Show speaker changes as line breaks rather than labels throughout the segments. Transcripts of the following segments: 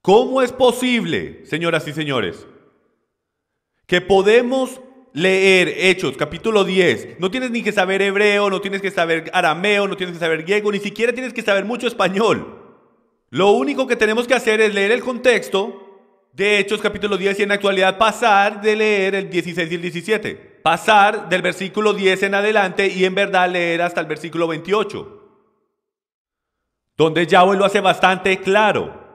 ¿Cómo es posible, señoras y señores, que podemos leer Hechos, capítulo 10? No tienes ni que saber hebreo, no tienes que saber arameo, no tienes que saber griego, ni siquiera tienes que saber mucho español. Lo único que tenemos que hacer es leer el contexto de Hechos, capítulo 10, y en la actualidad pasar de leer el 16 y el 17. Pasar del versículo 10 en adelante y en verdad leer hasta el versículo 28. Donde Yahweh lo hace bastante claro.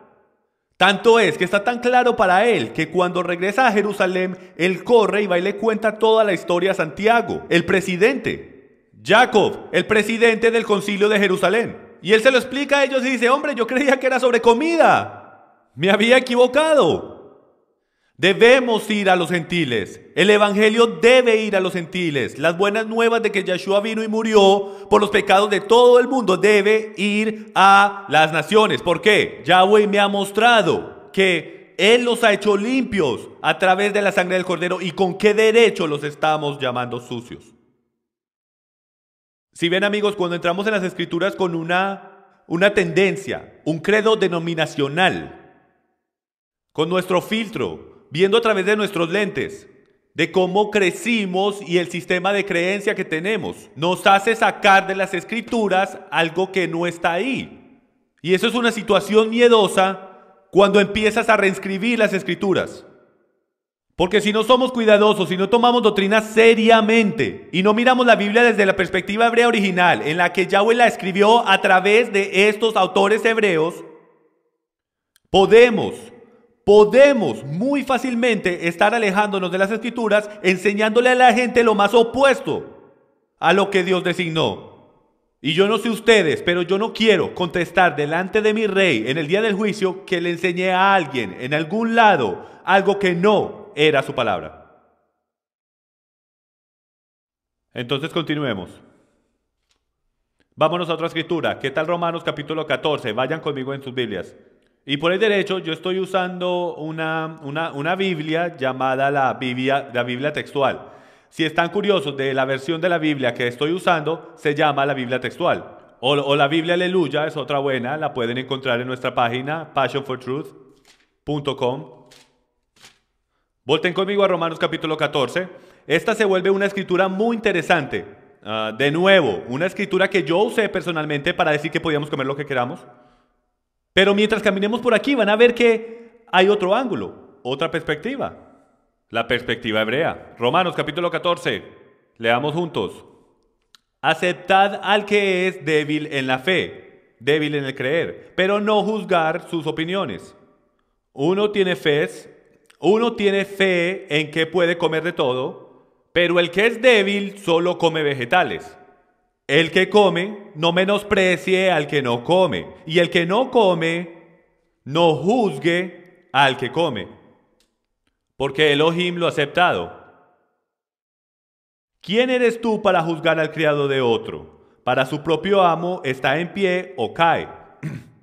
Tanto es que está tan claro para él que cuando regresa a Jerusalén, él corre y va y le cuenta toda la historia a Santiago, el presidente. Jacob, el presidente del concilio de Jerusalén. Y él se lo explica a ellos y dice: hombre, yo creía que era sobre comida. Me había equivocado. Debemos ir a los gentiles. El evangelio debe ir a los gentiles. Las buenas nuevas de que Yeshua vino y murió por los pecados de todo el mundo debe ir a las naciones. ¿Por qué? Yahweh me ha mostrado que Él los ha hecho limpios a través de la sangre del Cordero. ¿Y con qué derecho los estamos llamando sucios? Si ven, amigos, cuando entramos en las Escrituras con una tendencia, un credo denominacional, con nuestro filtro, viendo a través de nuestros lentes, de cómo crecimos y el sistema de creencia que tenemos, nos hace sacar de las Escrituras algo que no está ahí. Y eso es una situación miedosa cuando empiezas a reescribir las Escrituras. Porque si no somos cuidadosos, si no tomamos doctrina seriamente y no miramos la Biblia desde la perspectiva hebrea original, en la que Yahweh la escribió a través de estos autores hebreos, podemos muy fácilmente estar alejándonos de las Escrituras, enseñándole a la gente lo más opuesto a lo que Dios designó. Y yo no sé ustedes, pero yo no quiero contestar delante de mi rey en el día del juicio que le enseñé a alguien en algún lado algo que no era su palabra. Entonces continuemos. Vámonos a otra escritura. ¿Qué tal Romanos capítulo 14? Vayan conmigo en sus Biblias. Y por el derecho yo estoy usando una Biblia llamada la Biblia textual. Si están curiosos de la versión de la Biblia que estoy usando, se llama la Biblia textual. O la Biblia Aleluya es otra buena, la pueden encontrar en nuestra página passionfortruth.com. Volten conmigo a Romanos capítulo 14. Esta se vuelve una escritura muy interesante. De nuevo, una escritura que yo usé personalmente para decir que podíamos comer lo que queramos. Pero mientras caminemos por aquí van a ver que hay otro ángulo, otra perspectiva. La perspectiva hebrea. Romanos capítulo 14. Leamos juntos. Aceptad al que es débil en la fe, débil en el creer, pero no juzgar sus opiniones. Uno tiene fe en que puede comer de todo, pero el que es débil solo come vegetales. El que come no menosprecie al que no come, y el que no come no juzgue al que come, porque Elohim lo ha aceptado. ¿Quién eres tú para juzgar al criado de otro? Para su propio amo está en pie o cae,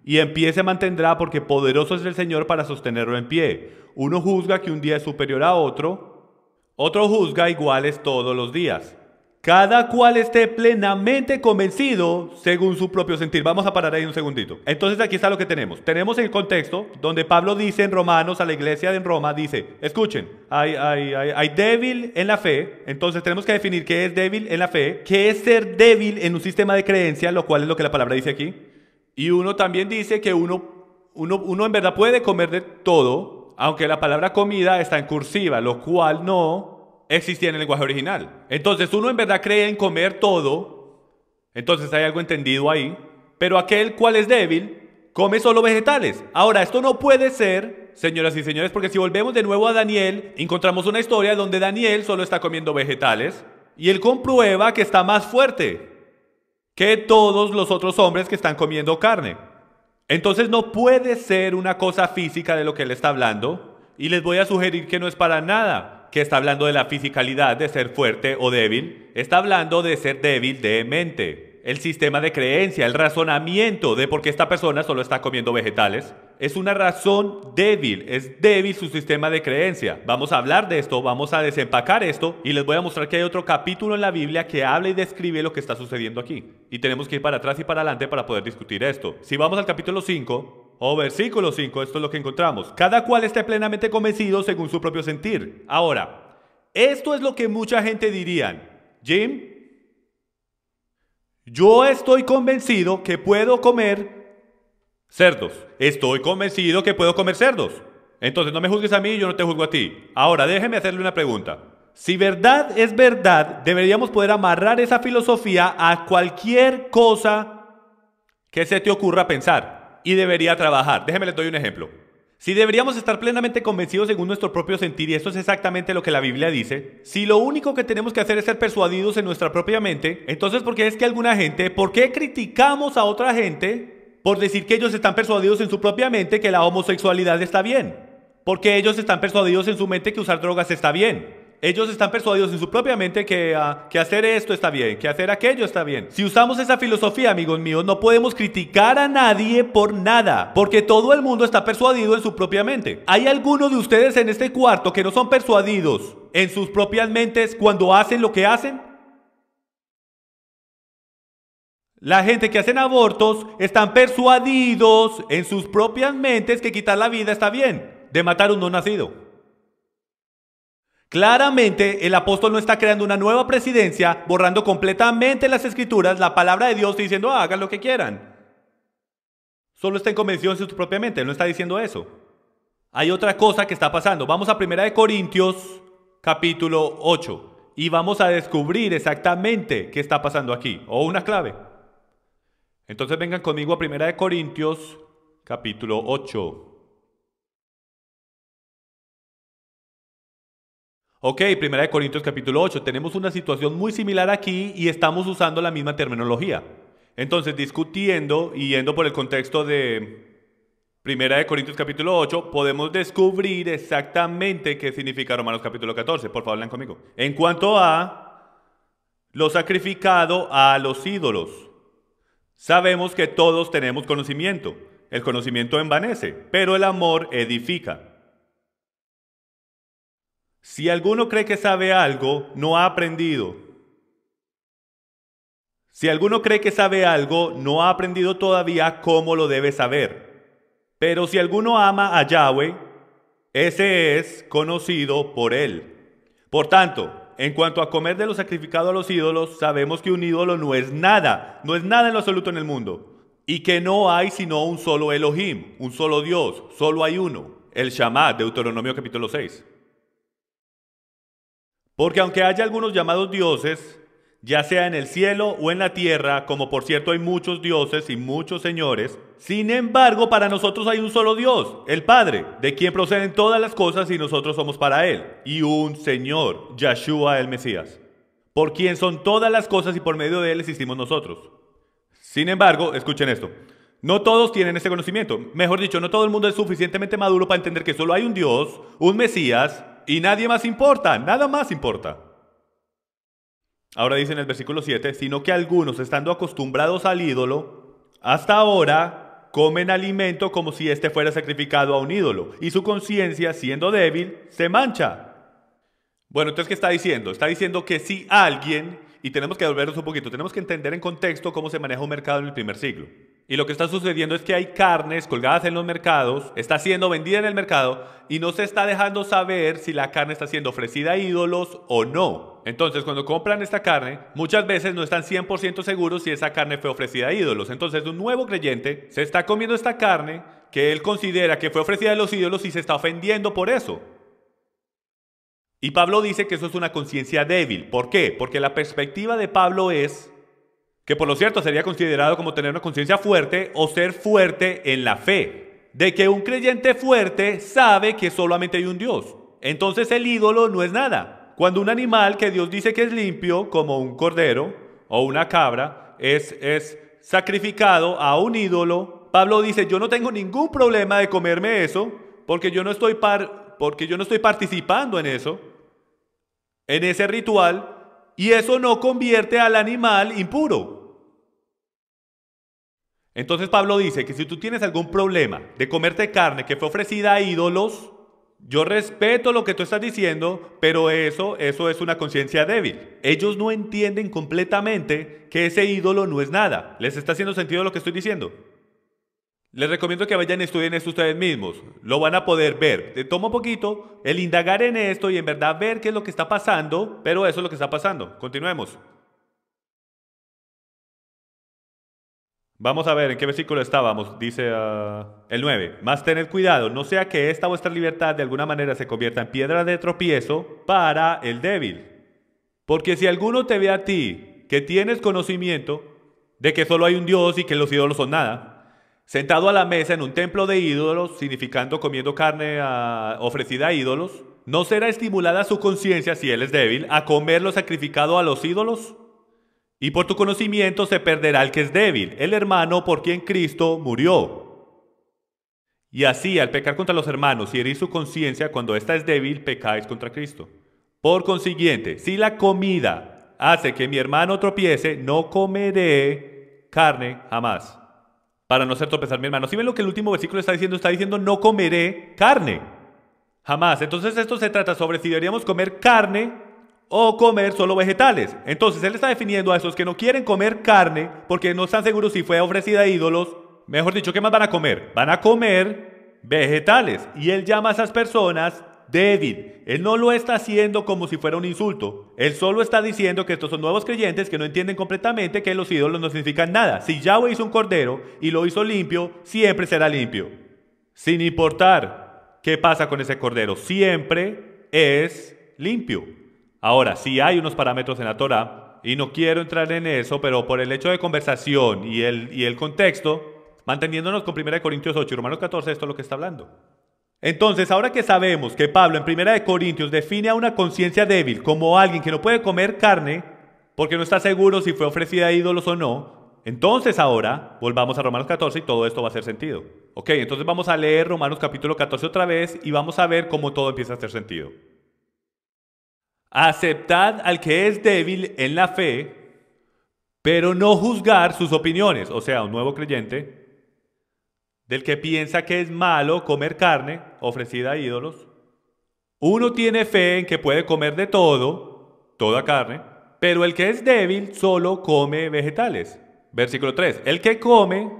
y en pie se mantendrá porque poderoso es el Señor para sostenerlo en pie. Uno juzga que un día es superior a otro juzga iguales todos los días. Cada cual esté plenamente convencido según su propio sentir. Vamos a parar ahí un segundito. Entonces aquí está lo que tenemos. Tenemos el contexto donde Pablo dice en Romanos a la iglesia en Roma, dice, escuchen, hay débil en la fe. Entonces tenemos que definir qué es débil en la fe, qué es ser débil en un sistema de creencia, lo cual es lo que la palabra dice aquí. Y uno también dice que uno en verdad puede comer de todo, aunque la palabra comida está en cursiva, lo cual no existía en el lenguaje original. Entonces uno en verdad cree en comer todo, entonces hay algo entendido ahí, pero aquel cual es débil come solo vegetales. Ahora, esto no puede ser, señoras y señores, porque si volvemos de nuevo a Daniel, encontramos una historia donde Daniel solo está comiendo vegetales y él comprueba que está más fuerte que todos los otros hombres que están comiendo carne. Entonces no puede ser una cosa física de lo que él está hablando, y les voy a sugerir que no es para nada que está hablando de la fisicalidad de ser fuerte o débil. Está hablando de ser débil de mente. El sistema de creencia, el razonamiento de por qué esta persona solo está comiendo vegetales, es una razón débil, es débil su sistema de creencia. Vamos a hablar de esto, vamos a desempacar esto y les voy a mostrar que hay otro capítulo en la Biblia que habla y describe lo que está sucediendo aquí. Y tenemos que ir para atrás y para adelante para poder discutir esto. Si vamos al capítulo 5, O versículo 5, esto es lo que encontramos. Cada cual esté plenamente convencido según su propio sentir. Ahora, esto es lo que mucha gente dirían. Jim, yo estoy convencido que puedo comer cerdos. Estoy convencido que puedo comer cerdos. Entonces no me juzgues a mí y yo no te juzgo a ti. Ahora, déjeme hacerle una pregunta. Si verdad es verdad, deberíamos poder amarrar esa filosofía a cualquier cosa que se te ocurra pensar. Y debería trabajar. Déjeme les doy un ejemplo. Si deberíamos estar plenamente convencidos según nuestro propio sentir, y esto es exactamente lo que la Biblia dice, si lo único que tenemos que hacer es ser persuadidos en nuestra propia mente, entonces ¿por qué es que alguna gente, por qué criticamos a otra gente por decir que ellos están persuadidos en su propia mente que la homosexualidad está bien? Porque ellos están persuadidos en su mente que usar drogas está bien. Ellos están persuadidos en su propia mente que hacer esto está bien, que hacer aquello está bien. Si usamos esa filosofía, amigos míos, no podemos criticar a nadie por nada, porque todo el mundo está persuadido en su propia mente. ¿Hay alguno de ustedes en este cuarto que no son persuadidos en sus propias mentes cuando hacen lo que hacen? La gente que hacen abortos están persuadidos en sus propias mentes que quitar la vida está bien, de matar un no nacido. Claramente, el apóstol no está creando una nueva presidencia, borrando completamente las escrituras, la palabra de Dios, y diciendo, hagan lo que quieran. Solo está convencido en su propia mente, él no está diciendo eso. Hay otra cosa que está pasando. Vamos a 1 Corintios, capítulo 8, y vamos a descubrir exactamente qué está pasando aquí, o una clave. Entonces vengan conmigo a 1 Corintios, capítulo 8. Ok, 1 Corintios capítulo 8, tenemos una situación muy similar aquí y estamos usando la misma terminología. Entonces, discutiendo y yendo por el contexto de 1 Corintios capítulo 8, podemos descubrir exactamente qué significa Romanos capítulo 14. Por favor, lean conmigo. En cuanto a lo sacrificado a los ídolos, sabemos que todos tenemos conocimiento. El conocimiento envanece, pero el amor edifica. Si alguno cree que sabe algo, no ha aprendido. Si alguno cree que sabe algo, no ha aprendido todavía cómo lo debe saber. Pero si alguno ama a Yahweh, ese es conocido por él. Por tanto, en cuanto a comer de lo sacrificado a los ídolos, sabemos que un ídolo no es nada en lo absoluto en el mundo. Y que no hay sino un solo Elohim, un solo Dios, solo hay uno, el Shammah, Deuteronomio capítulo 6. Porque aunque haya algunos llamados dioses, ya sea en el cielo o en la tierra, como por cierto hay muchos dioses y muchos señores, sin embargo para nosotros hay un solo Dios, el Padre, de quien proceden todas las cosas y nosotros somos para Él, y un Señor, Yahshua el Mesías, por quien son todas las cosas y por medio de Él existimos nosotros. Sin embargo, escuchen esto, no todos tienen ese conocimiento, mejor dicho, no todo el mundo es suficientemente maduro para entender que solo hay un Dios, un Mesías, y nadie más importa, nada más importa. Ahora dice en el versículo 7, sino que algunos, estando acostumbrados al ídolo, hasta ahora comen alimento como si éste fuera sacrificado a un ídolo, y su conciencia, siendo débil, se mancha. Bueno, entonces, ¿qué está diciendo? Está diciendo que si alguien, y tenemos que volvernos un poquito, tenemos que entender en contexto cómo se maneja un mercado en el primer siglo. Y lo que está sucediendo es que hay carnes colgadas en los mercados, está siendo vendida en el mercado y no se está dejando saber si la carne está siendo ofrecida a ídolos o no. Entonces, cuando compran esta carne, muchas veces no están 100% seguros si esa carne fue ofrecida a ídolos. Entonces, un nuevo creyente se está comiendo esta carne que él considera que fue ofrecida a los ídolos y se está ofendiendo por eso. Y Pablo dice que eso es una conciencia débil. ¿Por qué? Porque la perspectiva de Pablo es que por lo cierto sería considerado como tener una conciencia fuerte o ser fuerte en la fe, de que un creyente fuerte sabe que solamente hay un Dios. Entonces el ídolo no es nada. Cuando un animal que Dios dice que es limpio, como un cordero o una cabra, es sacrificado a un ídolo, Pablo dice, yo no tengo ningún problema de comerme eso, porque yo no estoy participando en eso, en ese ritual, y eso no convierte al animal impuro. Entonces Pablo dice que si tú tienes algún problema de comerte carne que fue ofrecida a ídolos, yo respeto lo que tú estás diciendo, pero eso es una conciencia débil. Ellos no entienden completamente que ese ídolo no es nada. ¿Les está haciendo sentido lo que estoy diciendo? Les recomiendo que vayan y estudien esto ustedes mismos. Lo van a poder ver. Te toma un poquito el indagar en esto y en verdad ver qué es lo que está pasando, pero eso es lo que está pasando. Continuemos. Vamos a ver en qué versículo estábamos. Dice el 9. Mas tened cuidado, no sea que esta vuestra libertad de alguna manera se convierta en piedra de tropiezo para el débil. Porque si alguno te ve a ti, que tienes conocimiento de que solo hay un Dios y que los ídolos son nada, sentado a la mesa en un templo de ídolos, significando comiendo carne ofrecida a ídolos, ¿no será estimulada su conciencia, si él es débil, a comer lo sacrificado a los ídolos? Y por tu conocimiento se perderá el que es débil, el hermano por quien Cristo murió. Y así, al pecar contra los hermanos y herir su conciencia cuando ésta es débil, pecáis contra Cristo. Por consiguiente, si la comida hace que mi hermano tropiece, no comeré carne jamás, para no hacer tropezar a mi hermano. ¿Sí ven lo que el último versículo está diciendo? Está diciendo no comeré carne jamás. Entonces esto se trata sobre si deberíamos comer carne o comer solo vegetales. Entonces él está definiendo a esos que no quieren comer carne porque no están seguros si fue ofrecida a ídolos. Mejor dicho, ¿qué más van a comer? Van a comer vegetales. Y él llama a esas personas débil. Él no lo está haciendo como si fuera un insulto. Él solo está diciendo que estos son nuevos creyentes que no entienden completamente que los ídolos no significan nada. Si Yahweh hizo un cordero y lo hizo limpio, siempre será limpio. Sin importar qué pasa con ese cordero, siempre es limpio. Ahora, sí hay unos parámetros en la Torá, y no quiero entrar en eso, pero por el hecho de conversación y el contexto, manteniéndonos con 1 Corintios 8 y Romanos 14, esto es lo que está hablando. Entonces, ahora que sabemos que Pablo en 1 Corintios define a una conciencia débil como alguien que no puede comer carne porque no está seguro si fue ofrecida a ídolos o no, entonces ahora volvamos a Romanos 14 y todo esto va a hacer sentido. Ok, entonces vamos a leer Romanos capítulo 14 otra vez y vamos a ver cómo todo empieza a hacer sentido. Aceptad al que es débil en la fe, pero no juzgar sus opiniones. O sea, un nuevo creyente, del que piensa que es malo comer carne ofrecida a ídolos. Uno tiene fe en que puede comer de todo, toda carne, pero el que es débil solo come vegetales. Versículo 3. El que come,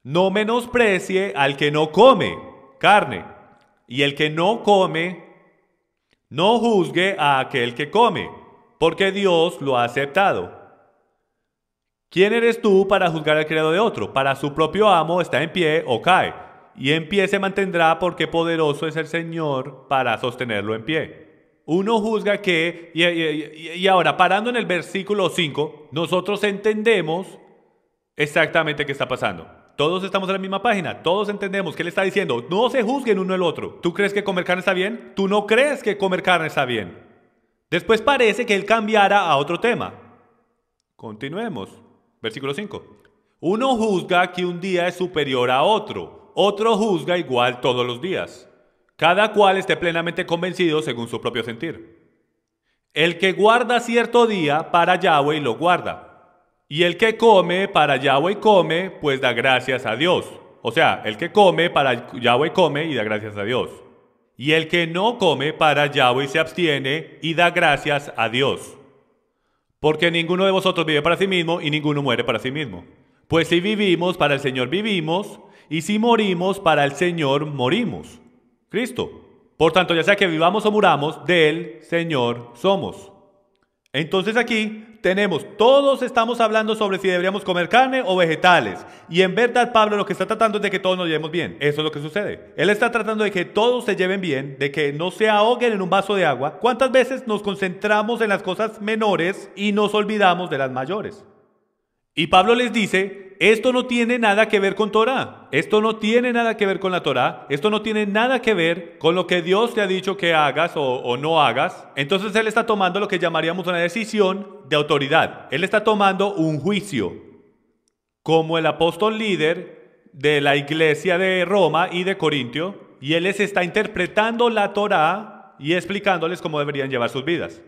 no menosprecie al que no come carne. Y el que no come, no juzgue a aquel que come, porque Dios lo ha aceptado. ¿Quién eres tú para juzgar al criado de otro? Para su propio amo está en pie o cae, y en pie se mantendrá porque poderoso es el Señor para sostenerlo en pie. Uno juzga que, y ahora parando en el versículo 5, nosotros entendemos exactamente qué está pasando. Todos estamos en la misma página, todos entendemos que él está diciendo, no se juzguen uno el otro. ¿Tú crees que comer carne está bien? ¿Tú no crees que comer carne está bien? Después parece que él cambiara a otro tema. Continuemos. Versículo 5. Uno juzga que un día es superior a otro, otro juzga igual todos los días. Cada cual esté plenamente convencido según su propio sentir. El que guarda cierto día para Yahweh lo guarda. Y el que come para Yahweh come, pues da gracias a Dios. O sea, el que come para Yahweh come y da gracias a Dios. Y el que no come para Yahweh se abstiene y da gracias a Dios. Porque ninguno de vosotros vive para sí mismo y ninguno muere para sí mismo. Pues si vivimos, para el Señor vivimos, y si morimos, para el Señor morimos. Cristo. Por tanto, ya sea que vivamos o muramos, del Señor somos. Entonces aquí todos estamos hablando sobre si deberíamos comer carne o vegetales. Y en verdad Pablo lo que está tratando es de que todos nos llevemos bien. Eso es lo que sucede. Él está tratando de que todos se lleven bien, de que no se ahoguen en un vaso de agua. ¿Cuántas veces nos concentramos en las cosas menores y nos olvidamos de las mayores? Y Pablo les dice, esto no tiene nada que ver con Torá, esto no tiene nada que ver con la Torá, esto no tiene nada que ver con lo que Dios te ha dicho que hagas o no hagas. Entonces él está tomando lo que llamaríamos una decisión de autoridad. Él está tomando un juicio como el apóstol líder de la iglesia de Roma y de Corintio, y él les está interpretando la Torá y explicándoles cómo deberían llevar sus vidas.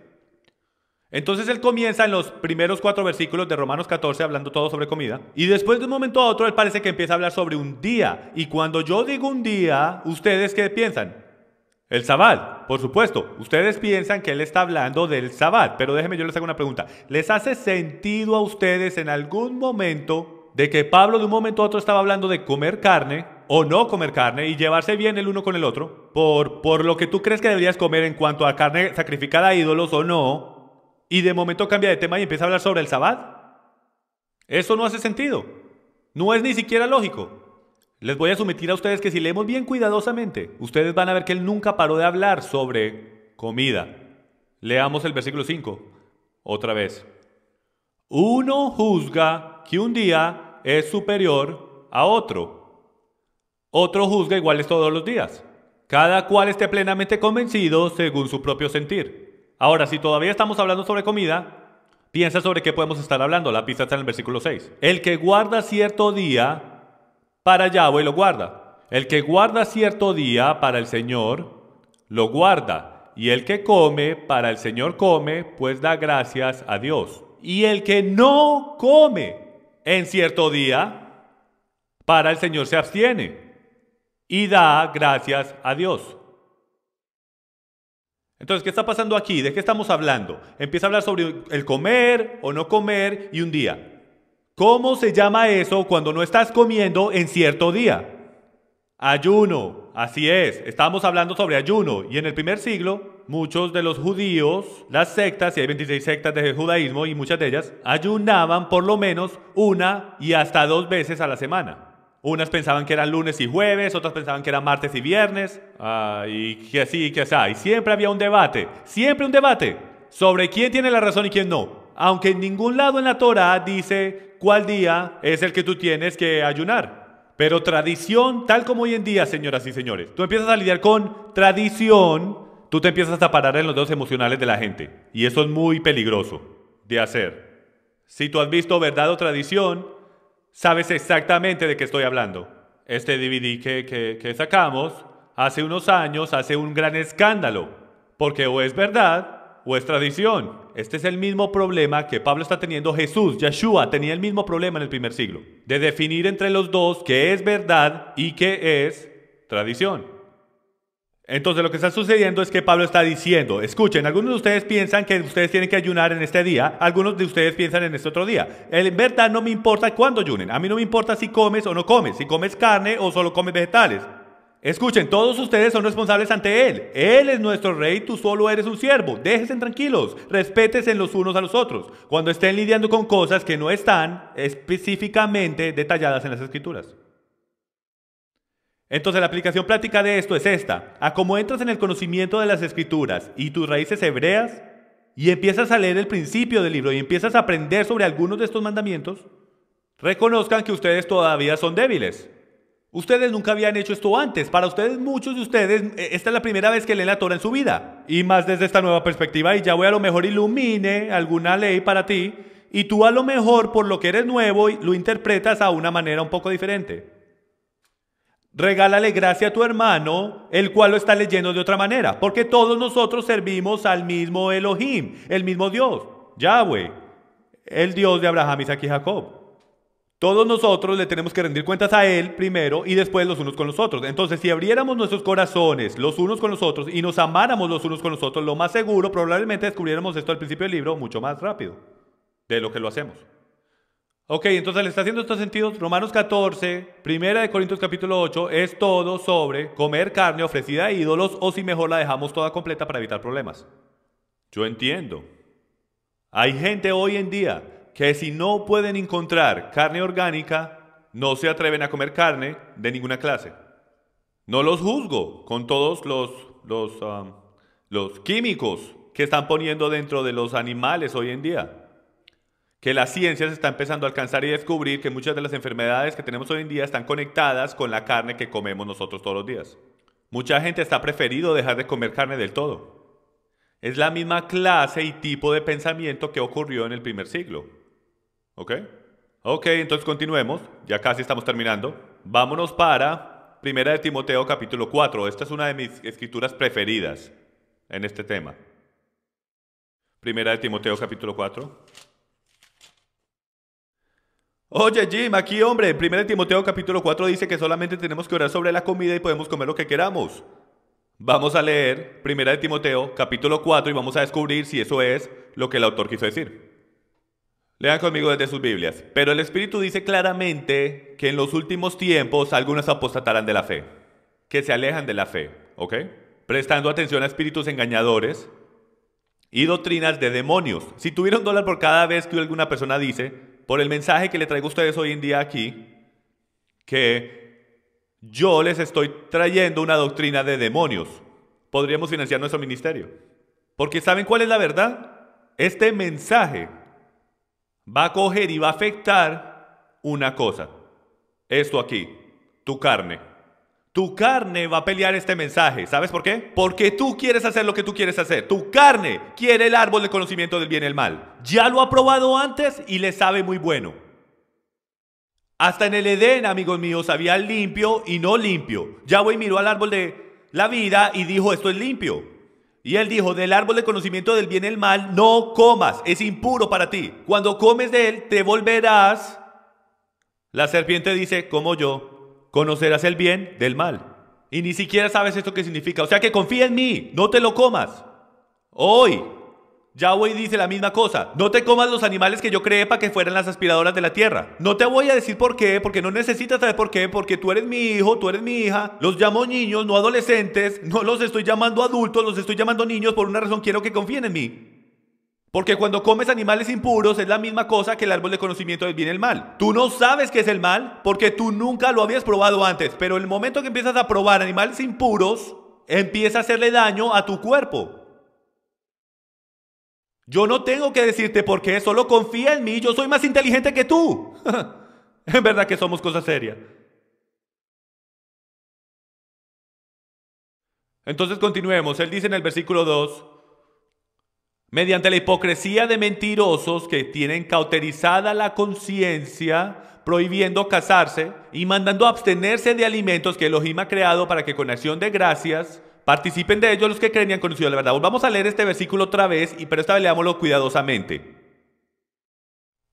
Entonces él comienza en los primeros 4 versículos de Romanos 14 hablando todo sobre comida, y después de un momento a otro él parece que empieza a hablar sobre un día. Y cuando yo digo un día, ¿ustedes qué piensan? El Sabbat, por supuesto. Ustedes piensan que él está hablando del Sabbat, pero déjenme yo les hago una pregunta. ¿Les hace sentido a ustedes en algún momento de que Pablo de un momento a otro estaba hablando de comer carne o no comer carne y llevarse bien el uno con el otro, por lo que tú crees que deberías comer en cuanto a carne sacrificada a ídolos o no, y de momento cambia de tema y empieza a hablar sobre el sabbat? Eso no hace sentido. No es ni siquiera lógico. Les voy a someter a ustedes que si leemos bien cuidadosamente, ustedes van a ver que él nunca paró de hablar sobre comida. Leamos el versículo 5, otra vez. Uno juzga que un día es superior a otro. Otro juzga iguales todos los días. Cada cual esté plenamente convencido según su propio sentir. Ahora, si todavía estamos hablando sobre comida, piensa sobre qué podemos estar hablando. La pista está en el versículo 6. El que guarda cierto día para Yahweh lo guarda. El que guarda cierto día para el Señor lo guarda. Y el que come para el Señor come, pues da gracias a Dios. Y el que no come en cierto día para el Señor se abstiene y da gracias a Dios. Entonces, ¿qué está pasando aquí? ¿De qué estamos hablando? Empieza a hablar sobre el comer o no comer y un día. ¿Cómo se llama eso cuando no estás comiendo en cierto día? Ayuno, así es, estamos hablando sobre ayuno. Y en el primer siglo, muchos de los judíos, las sectas, y hay 26 sectas de judaísmo y muchas de ellas, ayunaban por lo menos una y hasta 2 veces a la semana. Unas pensaban que eran lunes y jueves, otras pensaban que eran martes y viernes, y que así, que así. Y siempre había un debate sobre quién tiene la razón y quién no. Aunque en ningún lado en la Torá dice cuál día es el que tú tienes que ayunar. Pero tradición, tal como hoy en día, señoras y señores, tú empiezas a lidiar con tradición, tú te empiezas a parar en los dedos emocionales de la gente. Y eso es muy peligroso de hacer. Si tú has visto verdad o tradición, sabes exactamente de qué estoy hablando. Este DVD que sacamos hace unos años hace un gran escándalo, porque o es verdad o es tradición. Este es el mismo problema que Pablo está teniendo. Jesús, Yeshua, tenía el mismo problema en el primer siglo, de definir entre los dos qué es verdad y qué es tradición. Entonces lo que está sucediendo es que Pablo está diciendo, escuchen, algunos de ustedes piensan que ustedes tienen que ayunar en este día, algunos de ustedes piensan en este otro día. En verdad no me importa cuándo ayunen, a mí no me importa si comes o no comes, si comes carne o solo comes vegetales. Escuchen, todos ustedes son responsables ante Él. Él es nuestro rey, tú solo eres un siervo. Déjense tranquilos, respétense los unos a los otros, cuando estén lidiando con cosas que no están específicamente detalladas en las Escrituras. Entonces la aplicación práctica de esto es esta. A como entras en el conocimiento de las Escrituras y tus raíces hebreas, y empiezas a leer el principio del libro y empiezas a aprender sobre algunos de estos mandamientos, reconozcan que ustedes todavía son débiles. Ustedes nunca habían hecho esto antes. Para ustedes, muchos de ustedes, esta es la primera vez que leen la Torah en su vida. Y más desde esta nueva perspectiva, y Yahweh a lo mejor ilumine alguna ley para ti, y tú a lo mejor, por lo que eres nuevo, lo interpretas a una manera un poco diferente. Regálale gracia a tu hermano, el cual lo está leyendo de otra manera, porque todos nosotros servimos al mismo Elohim, el mismo Dios, Yahweh, el Dios de Abraham, Isaac y Jacob. Todos nosotros le tenemos que rendir cuentas a Él primero y después los unos con los otros. Entonces, si abriéramos nuestros corazones los unos con los otros y nos amáramos los unos con los otros, lo más seguro, probablemente descubriéramos esto al principio del libro mucho más rápido de lo que lo hacemos. Ok, entonces le está haciendo estos sentidos. Romanos 14, 1 Corintios capítulo 8, es todo sobre comer carne ofrecida a ídolos o si mejor la dejamos toda completa para evitar problemas. Yo entiendo. Hay gente hoy en día que si no pueden encontrar carne orgánica, no se atreven a comer carne de ninguna clase. No los juzgo con todos los químicos que están poniendo dentro de los animales hoy en día. Que la ciencia se está empezando a alcanzar y descubrir que muchas de las enfermedades que tenemos hoy en día están conectadas con la carne que comemos nosotros todos los días. Mucha gente está preferido dejar de comer carne del todo. Es la misma clase y tipo de pensamiento que ocurrió en el primer siglo. ¿Ok? Ok, entonces continuemos. Ya casi estamos terminando. Vámonos para 1 Timoteo capítulo 4. Esta es una de mis escrituras preferidas en este tema. 1 Timoteo capítulo 4. Oye Jim, aquí hombre, 1 Timoteo capítulo 4 dice que solamente tenemos que orar sobre la comida y podemos comer lo que queramos. Vamos a leer 1 Timoteo capítulo 4 y vamos a descubrir si eso es lo que el autor quiso decir. Lean conmigo desde sus Biblias. Pero el Espíritu dice claramente que en los últimos tiempos algunos apostatarán de la fe, que se alejan de la fe, ¿ok? Prestando atención a espíritus engañadores y doctrinas de demonios. Si tuviera $1 por cada vez que alguna persona dice, por el mensaje que le traigo a ustedes hoy en día aquí, que yo les estoy trayendo una doctrina de demonios, podríamos financiar nuestro ministerio. Porque ¿saben cuál es la verdad? Este mensaje va a coger y va a afectar una cosa. Esto aquí, tu carne. Tu carne va a pelear este mensaje. ¿Sabes por qué? Porque tú quieres hacer lo que tú quieres hacer. Tu carne quiere el árbol del conocimiento del bien y el mal. Ya lo ha probado antes y le sabe muy bueno. Hasta en el Edén, amigos míos, había limpio y no limpio. Yahweh miró al árbol de la vida y dijo, esto es limpio. Y él dijo, del árbol del conocimiento del bien y el mal no comas, es impuro para ti. Cuando comes de él, te volverás. La serpiente dice, como yo, conocerás el bien del mal. Y ni siquiera sabes esto qué significa. O sea que confía en mí, no te lo comas. Hoy, Yahweh dice la misma cosa. No te comas los animales que yo creé para que fueran las aspiradoras de la tierra. No te voy a decir por qué, porque no necesitas saber por qué, porque tú eres mi hijo, tú eres mi hija. Los llamo niños, no adolescentes. No los estoy llamando adultos, los estoy llamando niños. Por una razón quiero que confíen en mí. Porque cuando comes animales impuros es la misma cosa que el árbol de conocimiento del bien y el mal. Tú no sabes qué es el mal porque tú nunca lo habías probado antes. Pero el momento que empiezas a probar animales impuros, empieza a hacerle daño a tu cuerpo. Yo no tengo que decirte por qué, solo confía en mí, yo soy más inteligente que tú. En verdad que somos cosas serias. Entonces continuemos, él dice en el versículo 2, mediante la hipocresía de mentirosos que tienen cauterizada la conciencia, prohibiendo casarse y mandando abstenerse de alimentos que Elohim ha creado para que con acción de gracias participen de ellos los que creen y han conocido la verdad. Vamos a leer este versículo otra vez, pero esta vez leámoslo cuidadosamente.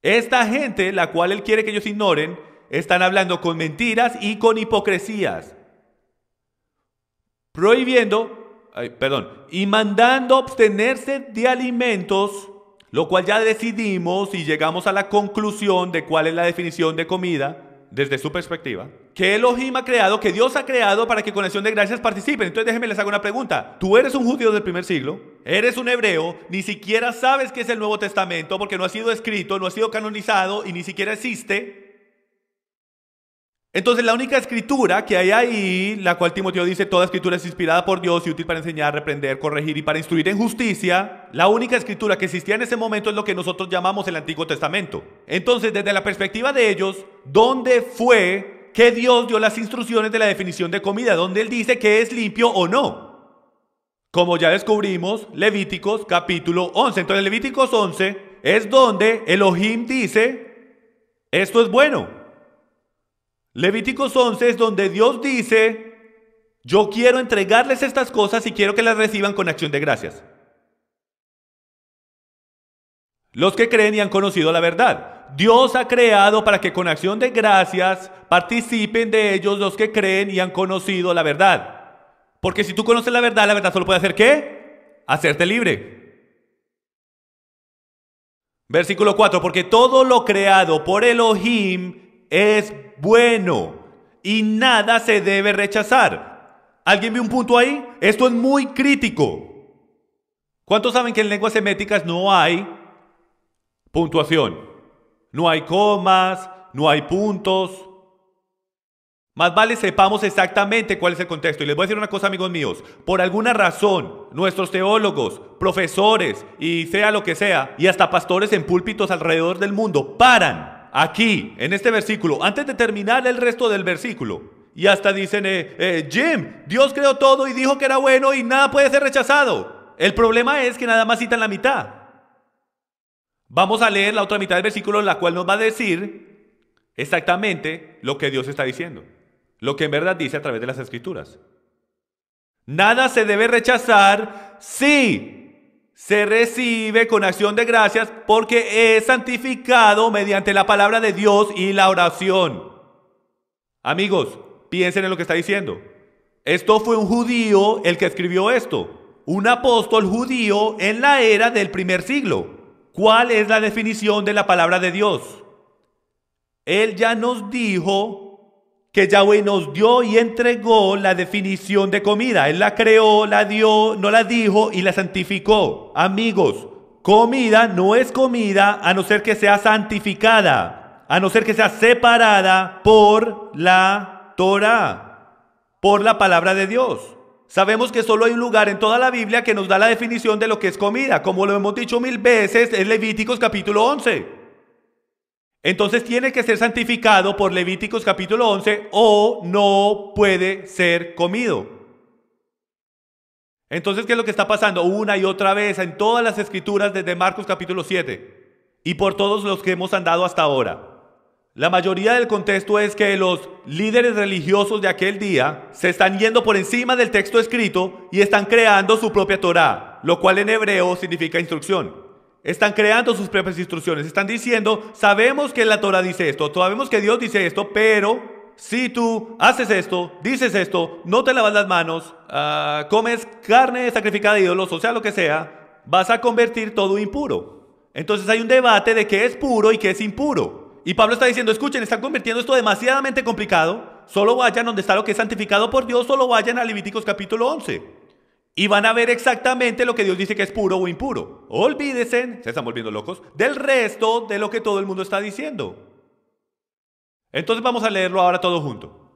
Esta gente, la cual él quiere que ellos ignoren, están hablando con mentiras y con hipocresías. Y mandando abstenerse de alimentos, lo cual ya decidimos y llegamos a la conclusión de cuál es la definición de comida, desde su perspectiva, que Elohim ha creado, que Dios ha creado para que con acción de gracias participen. Entonces déjenme les hago una pregunta. Tú eres un judío del primer siglo, eres un hebreo, ni siquiera sabes qué es el Nuevo Testamento porque no ha sido escrito, no ha sido canonizado y ni siquiera existe. Entonces la única escritura que hay ahí, la cual Timoteo dice, toda escritura es inspirada por Dios y útil para enseñar, reprender, corregir y para instruir en justicia, la única escritura que existía en ese momento es lo que nosotros llamamos el Antiguo Testamento. Entonces, desde la perspectiva de ellos, ¿dónde fue que Dios dio las instrucciones de la definición de comida? ¿Dónde Él dice que es limpio o no? Como ya descubrimos, Levíticos capítulo 11. Entonces, Levíticos 11 es donde Elohim dice, esto es bueno. Levíticos 11 es donde Dios dice, yo quiero entregarles estas cosas y quiero que las reciban con acción de gracias. Los que creen y han conocido la verdad. Dios ha creado para que con acción de gracias participen de ellos los que creen y han conocido la verdad. Porque si tú conoces la verdad solo puede hacer ¿qué? Hacerte libre. Versículo 4, porque todo lo creado por Elohim es bueno y nada se debe rechazar. ¿Alguien ve un punto ahí? Esto es muy crítico. ¿Cuántos saben que en lenguas seméticas no hay puntuación? No hay comas, no hay puntos. Más vale sepamos exactamente cuál es el contexto. Y les voy a decir una cosa, amigos míos. Por alguna razón, nuestros teólogos, profesores y sea lo que sea, y hasta pastores en púlpitos alrededor del mundo, paran aquí, en este versículo, antes de terminar el resto del versículo. Y hasta dicen, Jim, Dios creó todo y dijo que era bueno y nada puede ser rechazado. El problema es que nada más citan la mitad. Vamos a leer la otra mitad del versículo, la cual nos va a decir exactamente lo que Dios está diciendo. Lo que en verdad dice a través de las Escrituras. Nada se debe rechazar si se recibe con acción de gracias porque es santificado mediante la palabra de Dios y la oración. Amigos, piensen en lo que está diciendo. Esto fue un judío el que escribió esto. Un apóstol judío en la era del primer siglo. ¿Cuál es la definición de la palabra de Dios? Él ya nos dijo que Yahweh nos dio y entregó la definición de comida. Él la creó, la dio, no la dijo y la santificó. Amigos, comida no es comida a no ser que sea santificada, a no ser que sea separada por la Torah, por la palabra de Dios. Sabemos que solo hay un lugar en toda la Biblia que nos da la definición de lo que es comida. Como lo hemos dicho 1000 veces, es Levíticos capítulo 11. Entonces tiene que ser santificado por Levíticos capítulo 11 o no puede ser comido. Entonces, ¿qué es lo que está pasando? Una y otra vez en todas las escrituras desde Marcos capítulo 7 y por todos los que hemos andado hasta ahora. La mayoría del contexto es que los líderes religiosos de aquel día se están yendo por encima del texto escrito y están creando su propia Torá, lo cual en hebreo significa instrucción. Están creando sus propias instrucciones, están diciendo, sabemos que la Torá dice esto, sabemos que Dios dice esto, pero si tú haces esto, dices esto, no te lavas las manos, comes carne sacrificada de ídolos, o sea lo que sea, vas a convertir todo impuro. Entonces hay un debate de qué es puro y qué es impuro. Y Pablo está diciendo, escuchen, están convirtiendo esto demasiadamente complicado. Solo vayan donde está lo que es santificado por Dios, solo vayan a Levíticos capítulo 11. Y van a ver exactamente lo que Dios dice que es puro o impuro. Olvídense, se están volviendo locos, del resto de lo que todo el mundo está diciendo. Entonces vamos a leerlo ahora todo junto.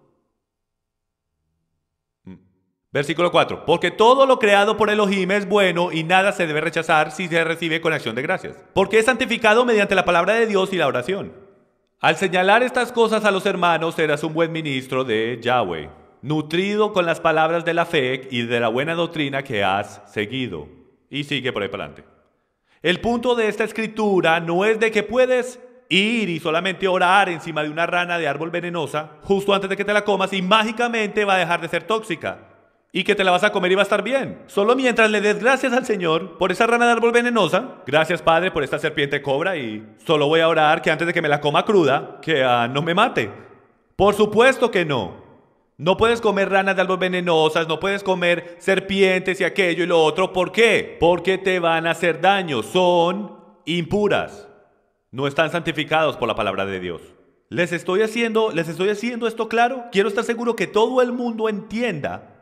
Versículo 4. Porque todo lo creado por Elohim es bueno y nada se debe rechazar si se recibe con acción de gracias. Porque es santificado mediante la palabra de Dios y la oración. Al señalar estas cosas a los hermanos, serás un buen ministro de Yahweh, nutrido con las palabras de la fe y de la buena doctrina que has seguido. Y sigue por ahí para adelante. El punto de esta escritura no es de que puedes ir y solamente orar encima de una rana de árbol venenosa justo antes de que te la comas y mágicamente va a dejar de ser tóxica. Y que te la vas a comer y va a estar bien. Solo mientras le des gracias al Señor por esa rana de árbol venenosa. Gracias, Padre, por esta serpiente cobra y solo voy a orar que antes de que me la coma cruda, que no me mate. Por supuesto que no. No puedes comer ranas de árbol venenosas, no puedes comer serpientes y aquello y lo otro. ¿Por qué? Porque te van a hacer daño. Son impuras. No están santificados por la palabra de Dios. ¿Les estoy haciendo esto claro? Quiero estar seguro que todo el mundo entienda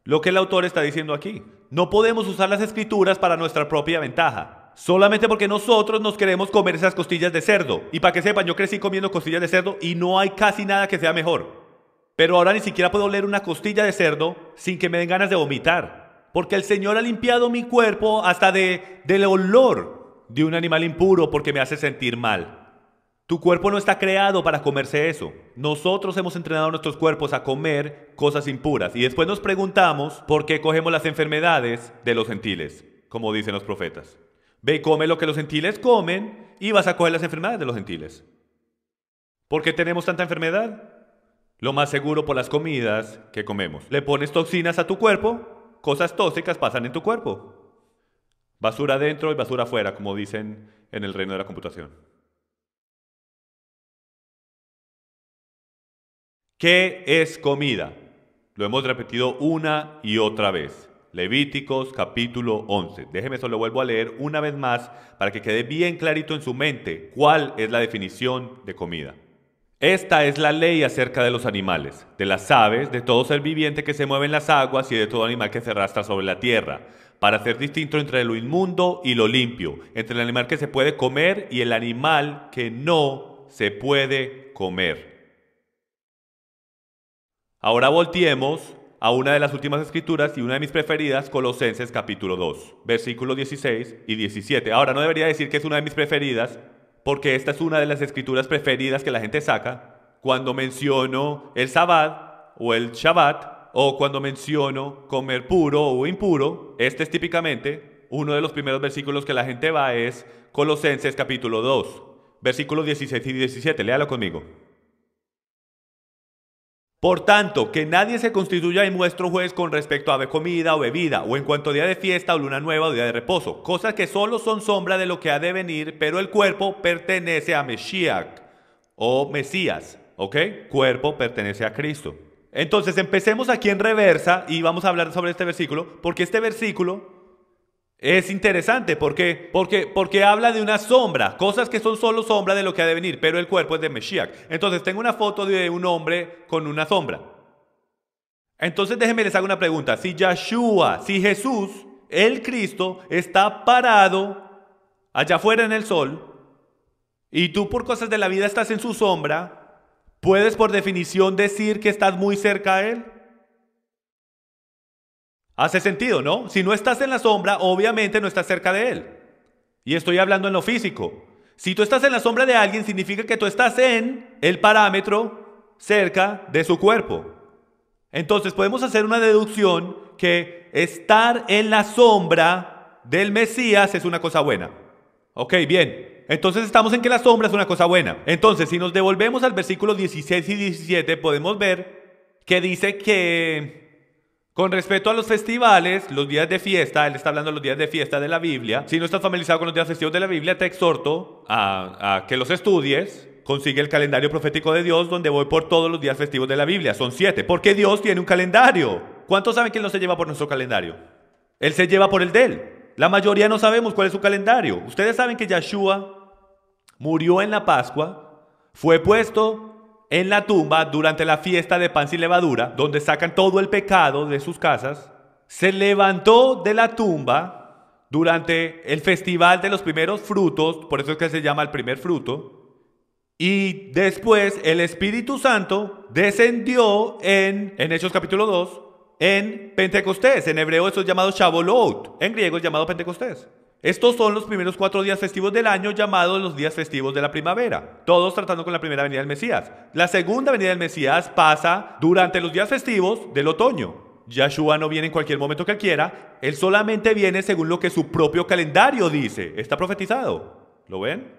lo que el autor está diciendo aquí. No podemos usar las escrituras para nuestra propia ventaja. Solamente porque nosotros nos queremos comer esas costillas de cerdo. Y para que sepan, yo crecí comiendo costillas de cerdo y no hay casi nada que sea mejor. Pero ahora ni siquiera puedo oler una costilla de cerdo sin que me den ganas de vomitar. Porque el Señor ha limpiado mi cuerpo hasta del olor de un animal impuro porque me hace sentir mal. Tu cuerpo no está creado para comerse eso. Nosotros hemos entrenado a nuestros cuerpos a comer cosas impuras. Y después nos preguntamos por qué cogemos las enfermedades de los gentiles, como dicen los profetas. Ve y come lo que los gentiles comen y vas a coger las enfermedades de los gentiles. ¿Por qué tenemos tanta enfermedad? Lo más seguro por las comidas que comemos. Le pones toxinas a tu cuerpo, cosas tóxicas pasan en tu cuerpo. Basura adentro y basura afuera, como dicen en el reino de la computación. ¿Qué es comida? Lo hemos repetido una y otra vez. Levíticos capítulo 11. Déjeme solo vuelvo a leer una vez más para que quede bien clarito en su mente cuál es la definición de comida. Esta es la ley acerca de los animales, de las aves, de todo ser viviente que se mueve en las aguas y de todo animal que se arrastra sobre la tierra, para hacer distinto entre lo inmundo y lo limpio, entre el animal que se puede comer y el animal que no se puede comer. Ahora volteemos a una de las últimas escrituras y una de mis preferidas, Colosenses capítulo 2, versículos 16 y 17. Ahora no debería decir que es una de mis preferidas, porque esta es una de las escrituras preferidas que la gente saca cuando menciono el Sabbat o el Shabbat o cuando menciono comer puro o impuro. Este es típicamente uno de los primeros versículos que la gente va es Colosenses capítulo 2, versículos 16 y 17. Léalo conmigo. Por tanto, que nadie se constituya en vuestro juez con respecto a comida o bebida, o en cuanto a día de fiesta o luna nueva o día de reposo, cosas que solo son sombra de lo que ha de venir, pero el cuerpo pertenece a Mesías o Mesías, ¿ok? Cuerpo pertenece a Cristo. Entonces empecemos aquí en reversa y vamos a hablar sobre este versículo, porque este versículo Es interesante porque habla de una sombra, cosas que son solo sombra de lo que ha de venir, pero el cuerpo es de Mesías. Entonces tengo una foto de un hombre con una sombra. Entonces déjenme les hago una pregunta. Si Yeshua, si Jesús, el Cristo, está parado allá afuera en el sol, y tú por cosas de la vida estás en su sombra, ¿puedes por definición decir que estás muy cerca a Él? Hace sentido, ¿no? Si no estás en la sombra, obviamente no estás cerca de Él. Y estoy hablando en lo físico. Si tú estás en la sombra de alguien, significa que tú estás en el parámetro cerca de su cuerpo. Entonces podemos hacer una deducción que estar en la sombra del Mesías es una cosa buena. Ok, bien. Entonces estamos en que la sombra es una cosa buena. Entonces, si nos devolvemos al versículo 16 y 17, podemos ver que dice que con respecto a los festivales, los días de fiesta, él está hablando de los días de fiesta de la Biblia. Si no estás familiarizado con los días festivos de la Biblia, te exhorto a que los estudies. Consigue el calendario profético de Dios, donde voy por todos los días festivos de la Biblia. Son 7, porque Dios tiene un calendario. ¿Cuántos saben que Él no se lleva por nuestro calendario? Él se lleva por el de Él. La mayoría no sabemos cuál es su calendario. Ustedes saben que Yeshua murió en la Pascua, fue puesto en la tumba durante la fiesta de pan sin levadura, donde sacan todo el pecado de sus casas, se levantó de la tumba durante el festival de los primeros frutos, por eso es que se llama el primer fruto, y después el Espíritu Santo descendió en Hechos capítulo 2, en Pentecostés. En hebreo eso es llamado Shavuot, en griego es llamado Pentecostés. Estos son los primeros 4 días festivos del año, llamados los días festivos de la primavera, todos tratando con la primera venida del Mesías. La segunda venida del Mesías pasa durante los días festivos del otoño. Yeshua no viene en cualquier momento que quiera, Él solamente viene según lo que su propio calendario dice, está profetizado. ¿Lo ven?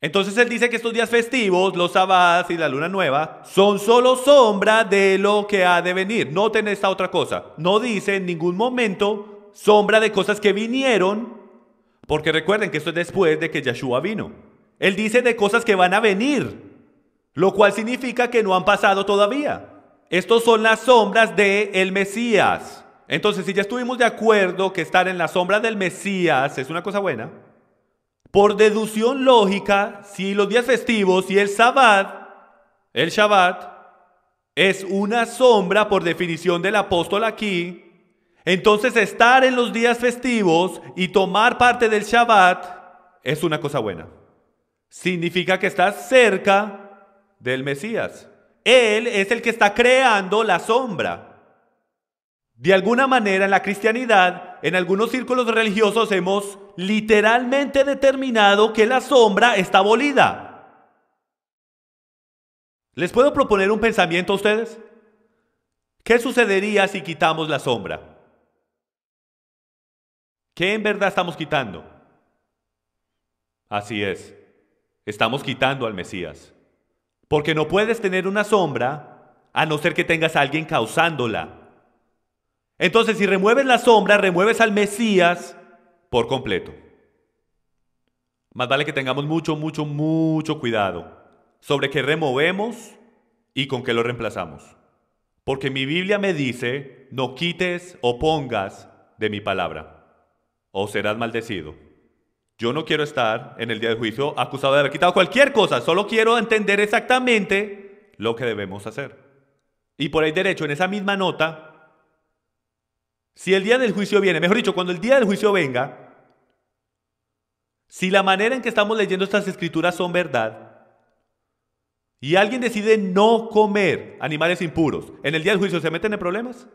Entonces Él dice que estos días festivos, los sabbats y la luna nueva, son solo sombra de lo que ha de venir. Noten esta otra cosa, no dice en ningún momento sombra de cosas que vinieron, porque recuerden que esto es después de que Yeshua vino. Él dice de cosas que van a venir, lo cual significa que no han pasado todavía. Estos son las sombras del Mesías. Entonces, si ya estuvimos de acuerdo que estar en la sombra del Mesías es una cosa buena, por deducción lógica, si los días festivos y el Shabbat, es una sombra por definición del apóstol aquí, entonces estar en los días festivos y tomar parte del Shabbat es una cosa buena. Significa que estás cerca del Mesías. Él es el que está creando la sombra. De alguna manera en la cristianidad, en algunos círculos religiosos hemos literalmente determinado que la sombra está abolida. ¿Les puedo proponer un pensamiento a ustedes? ¿Qué sucedería si quitamos la sombra? ¿Qué en verdad estamos quitando? Así es, estamos quitando al Mesías. Porque no puedes tener una sombra a no ser que tengas a alguien causándola. Entonces, si remueves la sombra, remueves al Mesías por completo. Más vale que tengamos mucho cuidado sobre qué removemos y con qué lo reemplazamos. Porque mi Biblia me dice, no quites o pongas de mi palabra, o serás maldecido. Yo no quiero estar en el día del juicio acusado de haber quitado cualquier cosa, solo quiero entender exactamente lo que debemos hacer. Y por ahí derecho, en esa misma nota, si el día del juicio viene, mejor dicho, cuando el día del juicio venga, si la manera en que estamos leyendo estas escrituras son verdad, y alguien decide no comer animales impuros, ¿en el día del juicio se meten en problemas?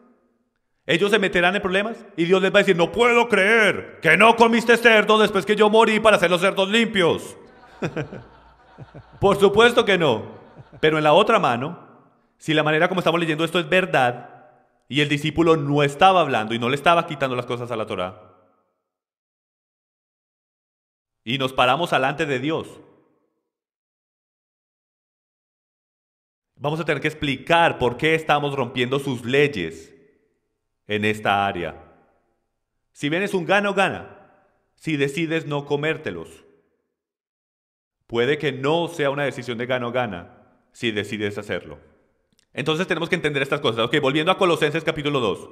Ellos se meterán en problemas y Dios les va a decir, no puedo creer que no comiste cerdo después que yo morí para hacer los cerdos limpios. Por supuesto que no. Pero en la otra mano, si la manera como estamos leyendo esto es verdad y el discípulo no estaba hablando y no le estaba quitando las cosas a la Torá, y nos paramos delante de Dios, vamos a tener que explicar por qué estamos rompiendo sus leyes en esta área. Si bien es un gana o gana, si decides no comértelos. Puede que no sea una decisión de gana o gana si decides hacerlo. Entonces tenemos que entender estas cosas. Ok, volviendo a Colosenses capítulo 2.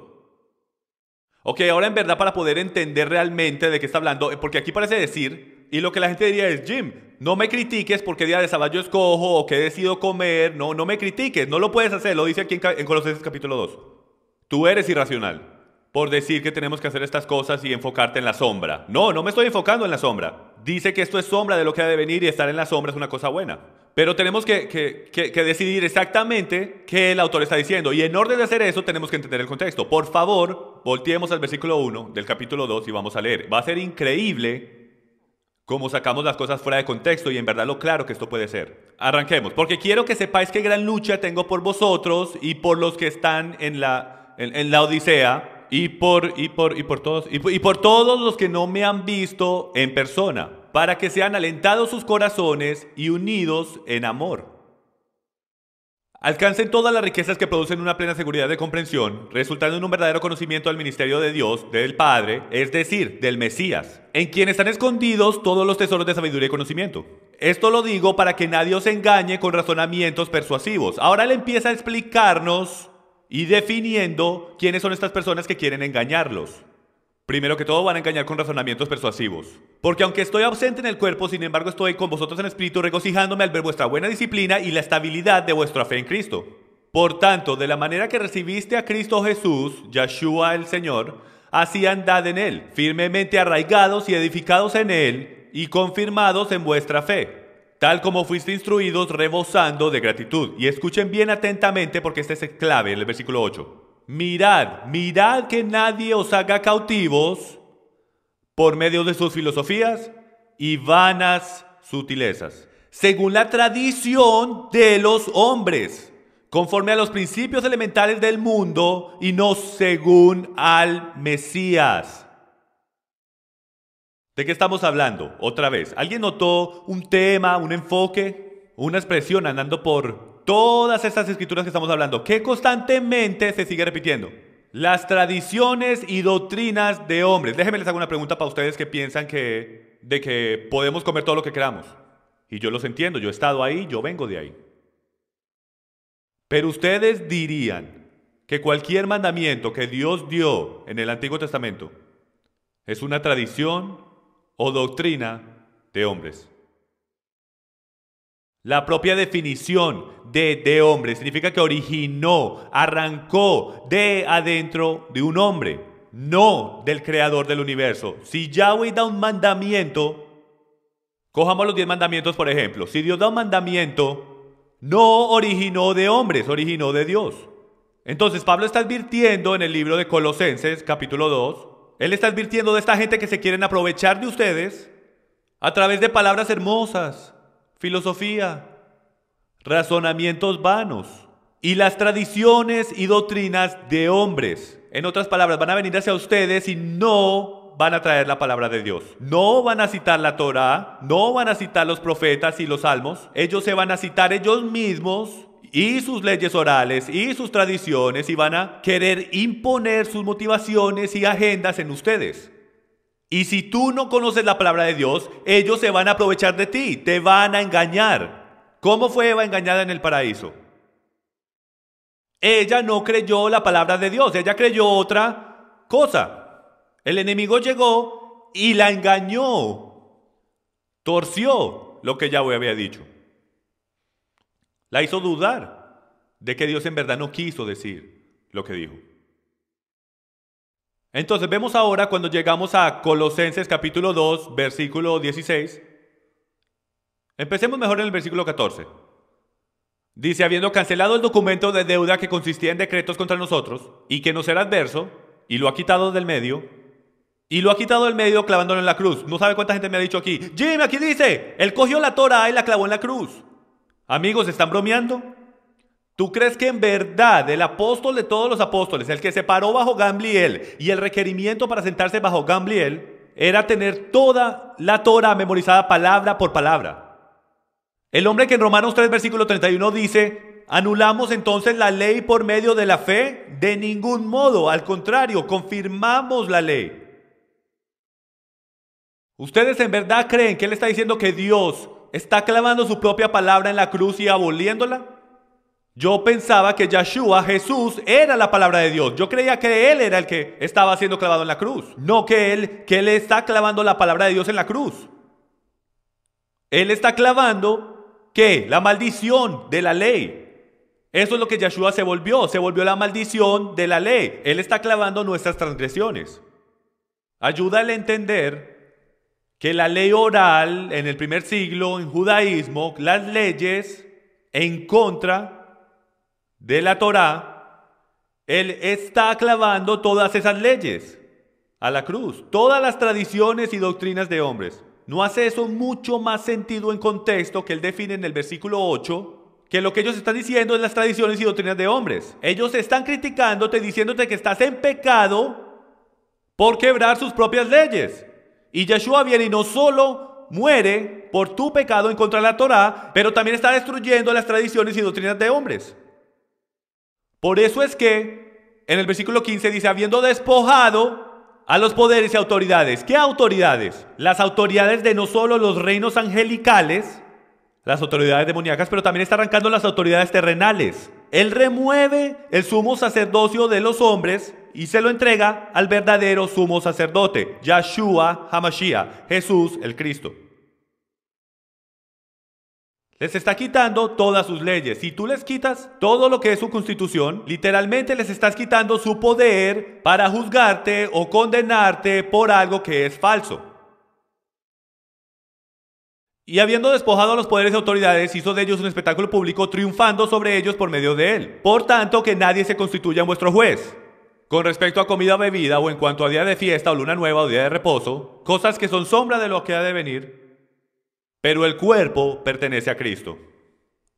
Ok, ahora en verdad para poder entender realmente de qué está hablando, porque aquí parece decir, y lo que la gente diría es, Jim, no me critiques por qué día de sábado yo escojo o qué decido comer, no me critiques, no lo puedes hacer, lo dice aquí en Colosenses capítulo 2. Tú eres irracional por decir que tenemos que hacer estas cosas y enfocarte en la sombra. No me estoy enfocando en la sombra. Dice que esto es sombra de lo que ha de venir y estar en la sombra es una cosa buena. Pero tenemos que decidir exactamente qué el autor está diciendo. Y en orden de hacer eso tenemos que entender el contexto. Por favor, volteemos al versículo 1 del capítulo 2 y vamos a leer. Va a ser increíble cómo sacamos las cosas fuera de contexto y en verdad lo claro que esto puede ser. Arranquemos, porque quiero que sepáis qué gran lucha tengo por vosotros y por los que están en la Odisea y por todos los que no me han visto en persona, para que sean alentados sus corazones y unidos en amor. Alcancen todas las riquezas que producen una plena seguridad de comprensión, resultando en un verdadero conocimiento del ministerio de Dios, del Padre, es decir, del Mesías, en quien están escondidos todos los tesoros de sabiduría y conocimiento. Esto lo digo para que nadie os engañe con razonamientos persuasivos. Ahora él empieza a explicarnos y definiendo quiénes son estas personas que quieren engañarlos. Primero que todo van a engañar con razonamientos persuasivos. Porque aunque estoy ausente en el cuerpo, sin embargo estoy con vosotros en espíritu, regocijándome al ver vuestra buena disciplina y la estabilidad de vuestra fe en Cristo. Por tanto, de la manera que recibiste a Cristo Jesús, Yahshua el Señor, así andad en Él, firmemente arraigados y edificados en Él y confirmados en vuestra fe, tal como fuiste instruidos, rebosando de gratitud. Y escuchen bien atentamente porque este es clave en el versículo 8. Mirad que nadie os haga cautivos por medio de sus filosofías y vanas sutilezas, según la tradición de los hombres, conforme a los principios elementales del mundo y no según al Mesías. ¿De qué estamos hablando? Otra vez, ¿alguien notó un tema, un enfoque, una expresión andando por todas estas escrituras que estamos hablando, que constantemente se sigue repitiendo? Las tradiciones y doctrinas de hombres. Déjenme les hago una pregunta para ustedes que piensan de que podemos comer todo lo que queramos. Y yo los entiendo, yo he estado ahí, yo vengo de ahí. Pero ustedes dirían que cualquier mandamiento que Dios dio en el Antiguo Testamento es una tradición o doctrina de hombres. La propia definición de hombre significa que originó, arrancó de adentro de un hombre, no del creador del universo. Si Yahweh da un mandamiento, cojamos los 10 mandamientos por ejemplo. Si Dios da un mandamiento, no originó de hombres, originó de Dios. Entonces Pablo está advirtiendo en el libro de Colosenses capítulo 2, él está advirtiendo de esta gente que se quieren aprovechar de ustedes a través de palabras hermosas, filosofía, razonamientos vanos y las tradiciones y doctrinas de hombres. En otras palabras, van a venir hacia ustedes y no van a traer la palabra de Dios. No van a citar la Torá, no van a citar los profetas y los salmos. Ellos se van a citar ellos mismos y sus leyes orales y sus tradiciones y van a querer imponer sus motivaciones y agendas en ustedes. Y si tú no conoces la palabra de Dios, ellos se van a aprovechar de ti, te van a engañar. ¿Cómo fue Eva engañada en el paraíso? Ella no creyó la palabra de Dios, ella creyó otra cosa. El enemigo llegó y la engañó, torció lo que Yahweh había dicho. La hizo dudar de que Dios en verdad no quiso decir lo que dijo. Entonces vemos ahora cuando llegamos a Colosenses capítulo 2, versículo 16. Empecemos mejor en el versículo 14. Dice, habiendo cancelado el documento de deuda que consistía en decretos contra nosotros y que nos era adverso, y lo ha quitado del medio, clavándolo en la cruz. No sabe cuánta gente me ha dicho aquí, Jim, aquí dice, él cogió la Torá y la clavó en la cruz. Amigos, ¿están bromeando? ¿Tú crees que en verdad el apóstol de todos los apóstoles, el que se paró bajo Gamliel y el requerimiento para sentarse bajo Gamliel era tener toda la Torá memorizada palabra por palabra? El hombre que en Romanos 3 versículo 31 dice, ¿anulamos entonces la ley por medio de la fe? De ningún modo, al contrario, confirmamos la ley. ¿Ustedes en verdad creen que él está diciendo que Dios está clavando su propia palabra en la cruz y aboliéndola? Yo pensaba que Yeshua, Jesús, era la palabra de Dios. Yo creía que Él era el que estaba siendo clavado en la cruz. No que Él está clavando la palabra de Dios en la cruz. Él está clavando, ¿qué? La maldición de la ley. Eso es lo que Yeshua se volvió la maldición de la ley. Él está clavando nuestras transgresiones. Ayúdale a entender que la ley oral en el primer siglo, en judaísmo, las leyes en contra de la Torá, Él está clavando todas esas leyes a la cruz. Todas las tradiciones y doctrinas de hombres. ¿No hace eso mucho más sentido en contexto que Él define en el versículo 8? Que lo que ellos están diciendo es las tradiciones y doctrinas de hombres. Ellos están criticándote, diciéndote que estás en pecado por quebrar sus propias leyes. Y Yeshua viene y no solo muere por tu pecado en contra de la Torá, pero también está destruyendo las tradiciones y doctrinas de hombres. Por eso es que en el versículo 15 dice, habiendo despojado a los poderes y autoridades. ¿Qué autoridades? Las autoridades de no solo los reinos angelicales, las autoridades demoníacas, pero también está arrancando las autoridades terrenales. Él remueve el sumo sacerdocio de los hombres y se lo entrega al verdadero sumo sacerdote, Yeshua HaMashiach, Jesús el Cristo. Les está quitando todas sus leyes. Si tú les quitas todo lo que es su constitución, literalmente les estás quitando su poder para juzgarte o condenarte por algo que es falso. Y habiendo despojado a los poderes y autoridades, hizo de ellos un espectáculo público, triunfando sobre ellos por medio de él. Por tanto, que nadie se constituya en vuestro juez. Con respecto a comida o bebida, o en cuanto a día de fiesta, o luna nueva, o día de reposo, cosas que son sombra de lo que ha de venir, pero el cuerpo pertenece a Cristo.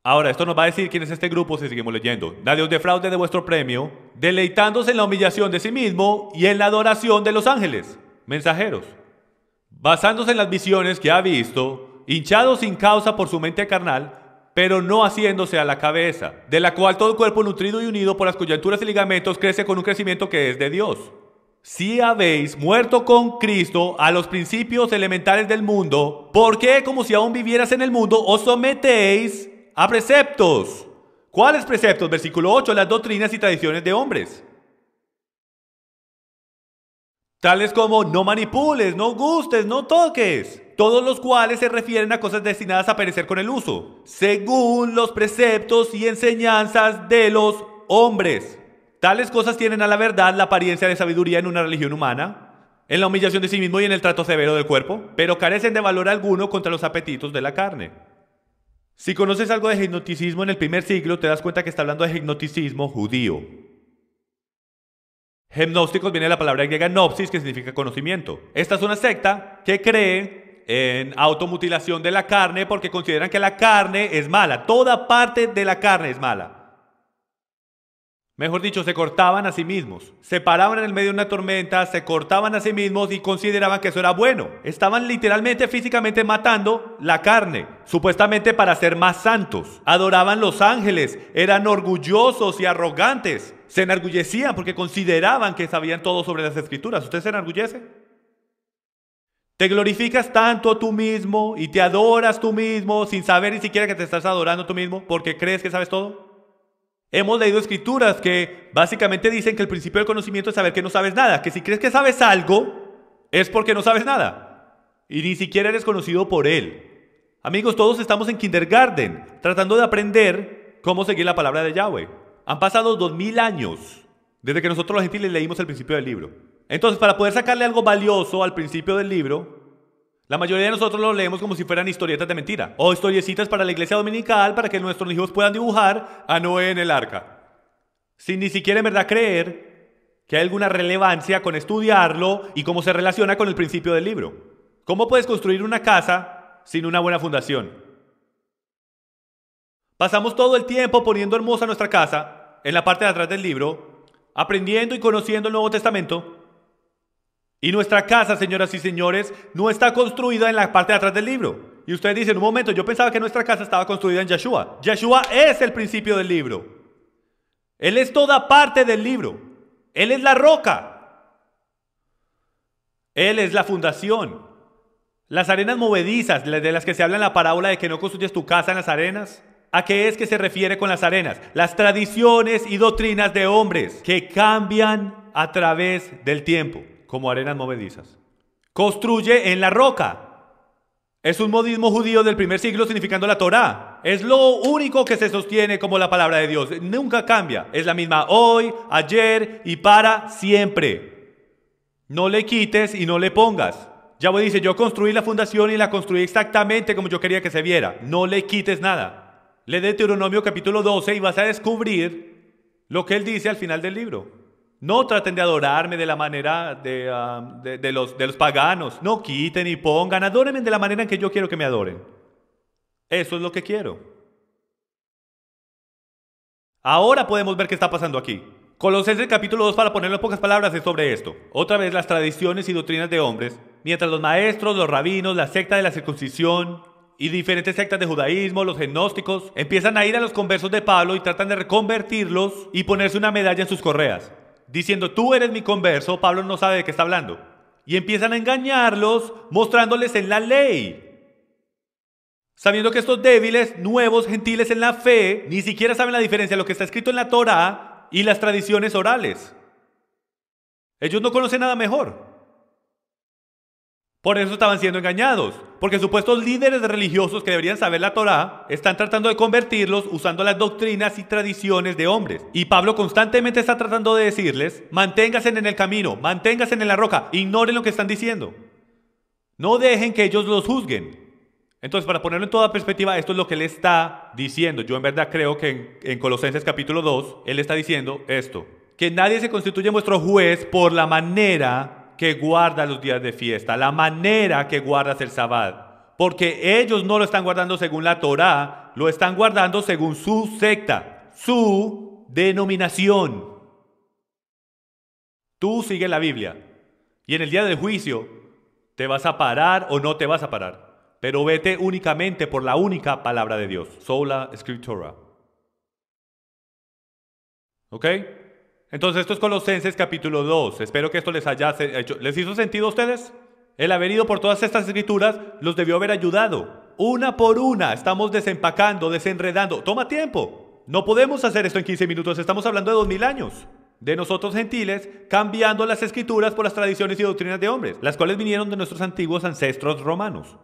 Ahora, esto nos va a decir quién es este grupo si seguimos leyendo. Nadie os defraude de vuestro premio, deleitándose en la humillación de sí mismo y en la adoración de los ángeles, mensajeros, basándose en las visiones que ha visto, hinchado sin causa por su mente carnal, pero no haciéndose a la cabeza, de la cual todo el cuerpo nutrido y unido por las coyunturas y ligamentos crece con un crecimiento que es de Dios. Si habéis muerto con Cristo a los principios elementales del mundo, ¿por qué, como si aún vivieras en el mundo, os sometéis a preceptos? ¿Cuáles preceptos? Versículo 8, las doctrinas y tradiciones de hombres. Tales como no manipules, no gustes, no toques, todos los cuales se refieren a cosas destinadas a perecer con el uso, según los preceptos y enseñanzas de los hombres. Tales cosas tienen a la verdad la apariencia de sabiduría en una religión humana, en la humillación de sí mismo y en el trato severo del cuerpo, pero carecen de valor alguno contra los apetitos de la carne. Si conoces algo de gnosticismo en el primer siglo, te das cuenta que está hablando de gnosticismo judío. Gnósticos viene de la palabra griega gnopsis, que significa conocimiento. Esta es una secta que cree en automutilación de la carne porque consideran que la carne es mala. Toda parte de la carne es mala. Mejor dicho, se cortaban a sí mismos. Se paraban en el medio de una tormenta, se cortaban a sí mismos y consideraban que eso era bueno. Estaban literalmente, físicamente matando la carne, supuestamente para ser más santos. Adoraban los ángeles, eran orgullosos y arrogantes. Se enorgullecían porque consideraban que sabían todo sobre las escrituras. ¿Usted se enorgullece? Te glorificas tanto tú mismo y te adoras tú mismo sin saber ni siquiera que te estás adorando tú mismo porque crees que sabes todo. Hemos leído escrituras que básicamente dicen que el principio del conocimiento es saber que no sabes nada, que si crees que sabes algo es porque no sabes nada y ni siquiera eres conocido por él. Amigos, todos estamos en kindergarten tratando de aprender cómo seguir la palabra de Yahweh. Han pasado 2000 años desde que nosotros los gentiles leímos el principio del libro. Entonces, para poder sacarle algo valioso al principio del libro, la mayoría de nosotros lo leemos como si fueran historietas de mentira o historiecitas para la iglesia dominical para que nuestros hijos puedan dibujar a Noé en el arca, sin ni siquiera en verdad creer que hay alguna relevancia con estudiarlo y cómo se relaciona con el principio del libro. ¿Cómo puedes construir una casa sin una buena fundación? Pasamos todo el tiempo poniendo hermosa nuestra casa en la parte de atrás del libro, aprendiendo y conociendo el Nuevo Testamento. Y nuestra casa, señoras y señores, no está construida en la parte de atrás del libro. Y usted dice, en un momento, yo pensaba que nuestra casa estaba construida en Yeshua. Yeshua es el principio del libro. Él es toda parte del libro. Él es la roca. Él es la fundación. Las arenas movedizas, de las que se habla en la parábola de que no construyes tu casa en las arenas, ¿A qué es que se refiere con las arenas? Las tradiciones y doctrinas de hombres que cambian a través del tiempo, como arenas movedizas. Construye en la roca. Es un modismo judío del primer siglo significando la Torá. Es lo único que se sostiene como la palabra de Dios. Nunca cambia. Es la misma hoy, ayer y para siempre. No le quites y no le pongas. Yahweh dice, yo construí la fundación y la construí exactamente como yo quería que se viera. No le quites nada. Lee Deuteronomio capítulo 12 y vas a descubrir lo que él dice al final del libro. No traten de adorarme de la manera de los paganos. No quiten y pongan. Adórenme de la manera en que yo quiero que me adoren. Eso es lo que quiero. Ahora podemos ver qué está pasando aquí. Colosenses capítulo 2, para ponerlo en pocas palabras, es sobre esto. Otra vez las tradiciones y doctrinas de hombres. Mientras los maestros, los rabinos, la secta de la circuncisión y diferentes sectas de judaísmo, los gnósticos, empiezan a ir a los conversos de Pablo y tratan de reconvertirlos y ponerse una medalla en sus correas. Diciendo, tú eres mi converso, Pablo no sabe de qué está hablando. Y empiezan a engañarlos, mostrándoles en la ley. Sabiendo que estos débiles, nuevos, gentiles en la fe, ni siquiera saben la diferencia de lo que está escrito en la Torá y las tradiciones orales. Ellos no conocen nada mejor. Por eso estaban siendo engañados, porque supuestos líderes religiosos que deberían saber la Torá están tratando de convertirlos usando las doctrinas y tradiciones de hombres. Y Pablo constantemente está tratando de decirles, manténganse en el camino, manténganse en la roca, ignoren lo que están diciendo. No dejen que ellos los juzguen. Entonces, para ponerlo en toda perspectiva, esto es lo que él está diciendo. Yo en verdad creo que en Colosenses capítulo 2, él está diciendo esto, que nadie se constituye vuestro juez por la manera que guarda los días de fiesta, la manera que guardas el sabbat, porque ellos no lo están guardando según la Torá, lo están guardando según su secta, su denominación. Tú sigue la Biblia y en el día del juicio te vas a parar o no te vas a parar, pero vete únicamente por la única palabra de Dios, sola scriptura. ¿Ok? Entonces esto es Colosenses capítulo 2. Espero que esto les haya hecho. ¿Les hizo sentido a ustedes? El haber ido por todas estas escrituras los debió haber ayudado. Una por una estamos desempacando, desenredando. Toma tiempo. No podemos hacer esto en 15 minutos. Estamos hablando de 2000 años. De nosotros gentiles, cambiando las escrituras por las tradiciones y doctrinas de hombres, las cuales vinieron de nuestros antiguos ancestros romanos.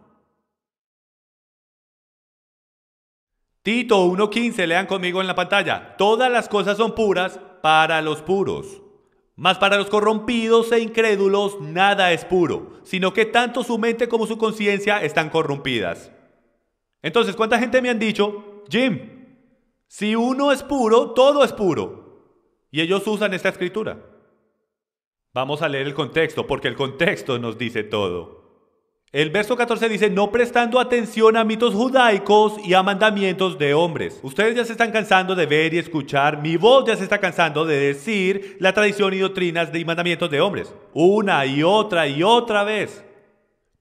Tito 1:15, lean conmigo en la pantalla. Todas las cosas son puras para los puros, mas para los corrompidos e incrédulos nada es puro, sino que tanto su mente como su conciencia están corrompidas. Entonces, ¿cuánta gente me han dicho, Jim, si uno es puro, todo es puro? Y ellos usan esta escritura. Vamos a leer el contexto, porque el contexto nos dice todo. El verso 14 dice, no prestando atención a mitos judaicos y a mandamientos de hombres. Ustedes ya se están cansando de ver y escuchar, mi voz ya se está cansando de decir la tradición y doctrinas y mandamientos de hombres. Una y otra vez.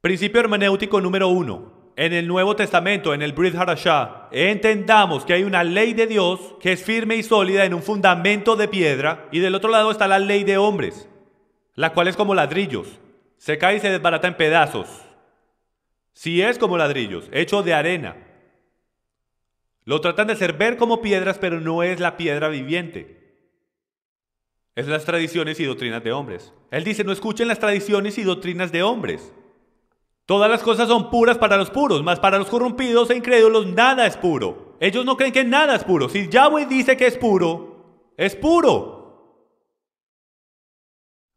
Principio hermenéutico número 1. En el Nuevo Testamento, en el Brit Hadashah, entendamos que hay una ley de Dios que es firme y sólida en un fundamento de piedra, y del otro lado está la ley de hombres, la cual es como ladrillos, se cae y se desbarata en pedazos. Si es como ladrillos, hecho de arena. Lo tratan de hacer ver como piedras, pero no es la piedra viviente. Es las tradiciones y doctrinas de hombres. Él dice, no escuchen las tradiciones y doctrinas de hombres. Todas las cosas son puras para los puros, mas para los corrompidos e incrédulos nada es puro. Ellos no creen que nada es puro. Si Yahweh dice que es puro, es puro.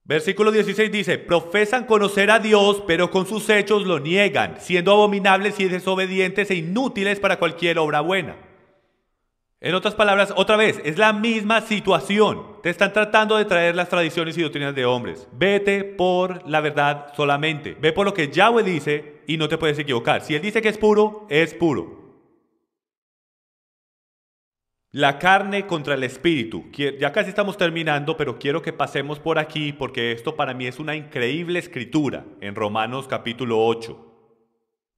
Versículo 16 dice, profesan conocer a Dios, pero con sus hechos lo niegan, siendo abominables y desobedientes e inútiles para cualquier obra buena. En otras palabras, otra vez, es la misma situación. Te están tratando de traer las tradiciones y doctrinas de hombres. Vete por la verdad solamente. Ve por lo que Yahweh dice y no te puedes equivocar. Si Él dice que es puro, es puro. La carne contra el espíritu. Ya casi estamos terminando, pero quiero que pasemos por aquí porque esto para mí es una increíble escritura en Romanos capítulo 8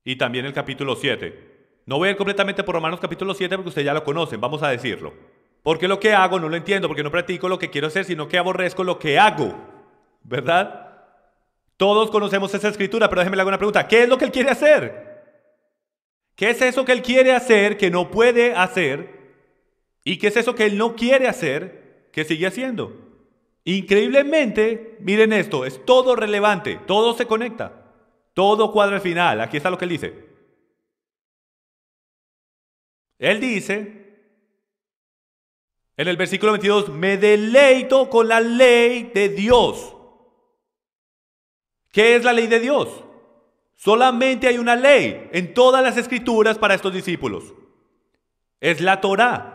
y también el capítulo 7. No voy a ir completamente por Romanos capítulo 7 porque ustedes ya lo conocen, vamos a decirlo. Porque lo que hago no lo entiendo, porque no practico lo que quiero hacer, sino que aborrezco lo que hago, ¿verdad? Todos conocemos esa escritura, pero déjenme le hago una pregunta. ¿Qué es lo que Él quiere hacer? ¿Qué es eso que él quiere hacer que no puede hacer? ¿Y qué es eso que él no quiere hacer que sigue haciendo? Increíblemente, miren esto, es todo relevante, todo se conecta, todo cuadra al final. Aquí está lo que él dice. Él dice, en el versículo 22, me deleito con la ley de Dios. ¿Qué es la ley de Dios? Solamente hay una ley en todas las escrituras para estos discípulos. Es la Torá.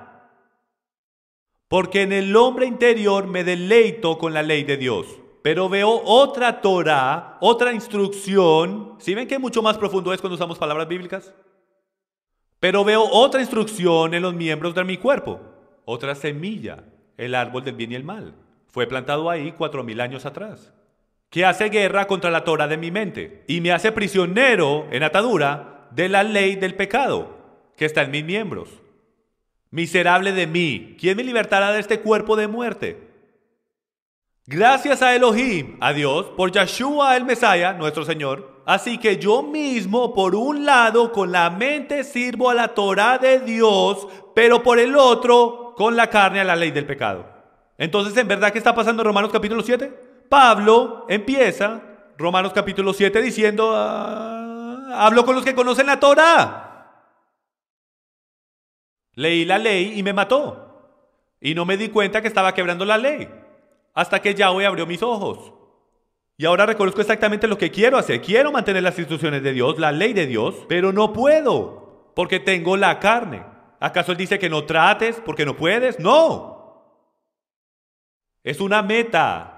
Porque en el hombre interior me deleito con la ley de Dios. Pero veo otra Torá, otra instrucción. ¿Sí ven que mucho más profundo es cuando usamos palabras bíblicas? Pero veo otra instrucción en los miembros de mi cuerpo. Otra semilla, el árbol del bien y el mal. Fue plantado ahí 4000 años atrás. Que hace guerra contra la Torá de mi mente y me hace prisionero en atadura de la ley del pecado que está en mis miembros. Miserable de mí, ¿quién me libertará de este cuerpo de muerte? Gracias a Elohim, a Dios, por Yeshua el Mesías, nuestro Señor. Así que yo mismo, por un lado, con la mente sirvo a la Torá de Dios, pero por el otro, con la carne a la ley del pecado. Entonces, ¿en verdad qué está pasando en Romanos capítulo 7? Pablo empieza Romanos capítulo 7 diciendo, hablo con los que conocen la Torá. Leí la ley y me mató. Y no me di cuenta que estaba quebrando la ley. Hasta que Yahweh abrió mis ojos. Y ahora reconozco exactamente lo que quiero hacer. Quiero mantener las instrucciones de Dios, la ley de Dios, pero no puedo, porque tengo la carne. ¿Acaso él dice que no trates porque no puedes? No. Es una meta.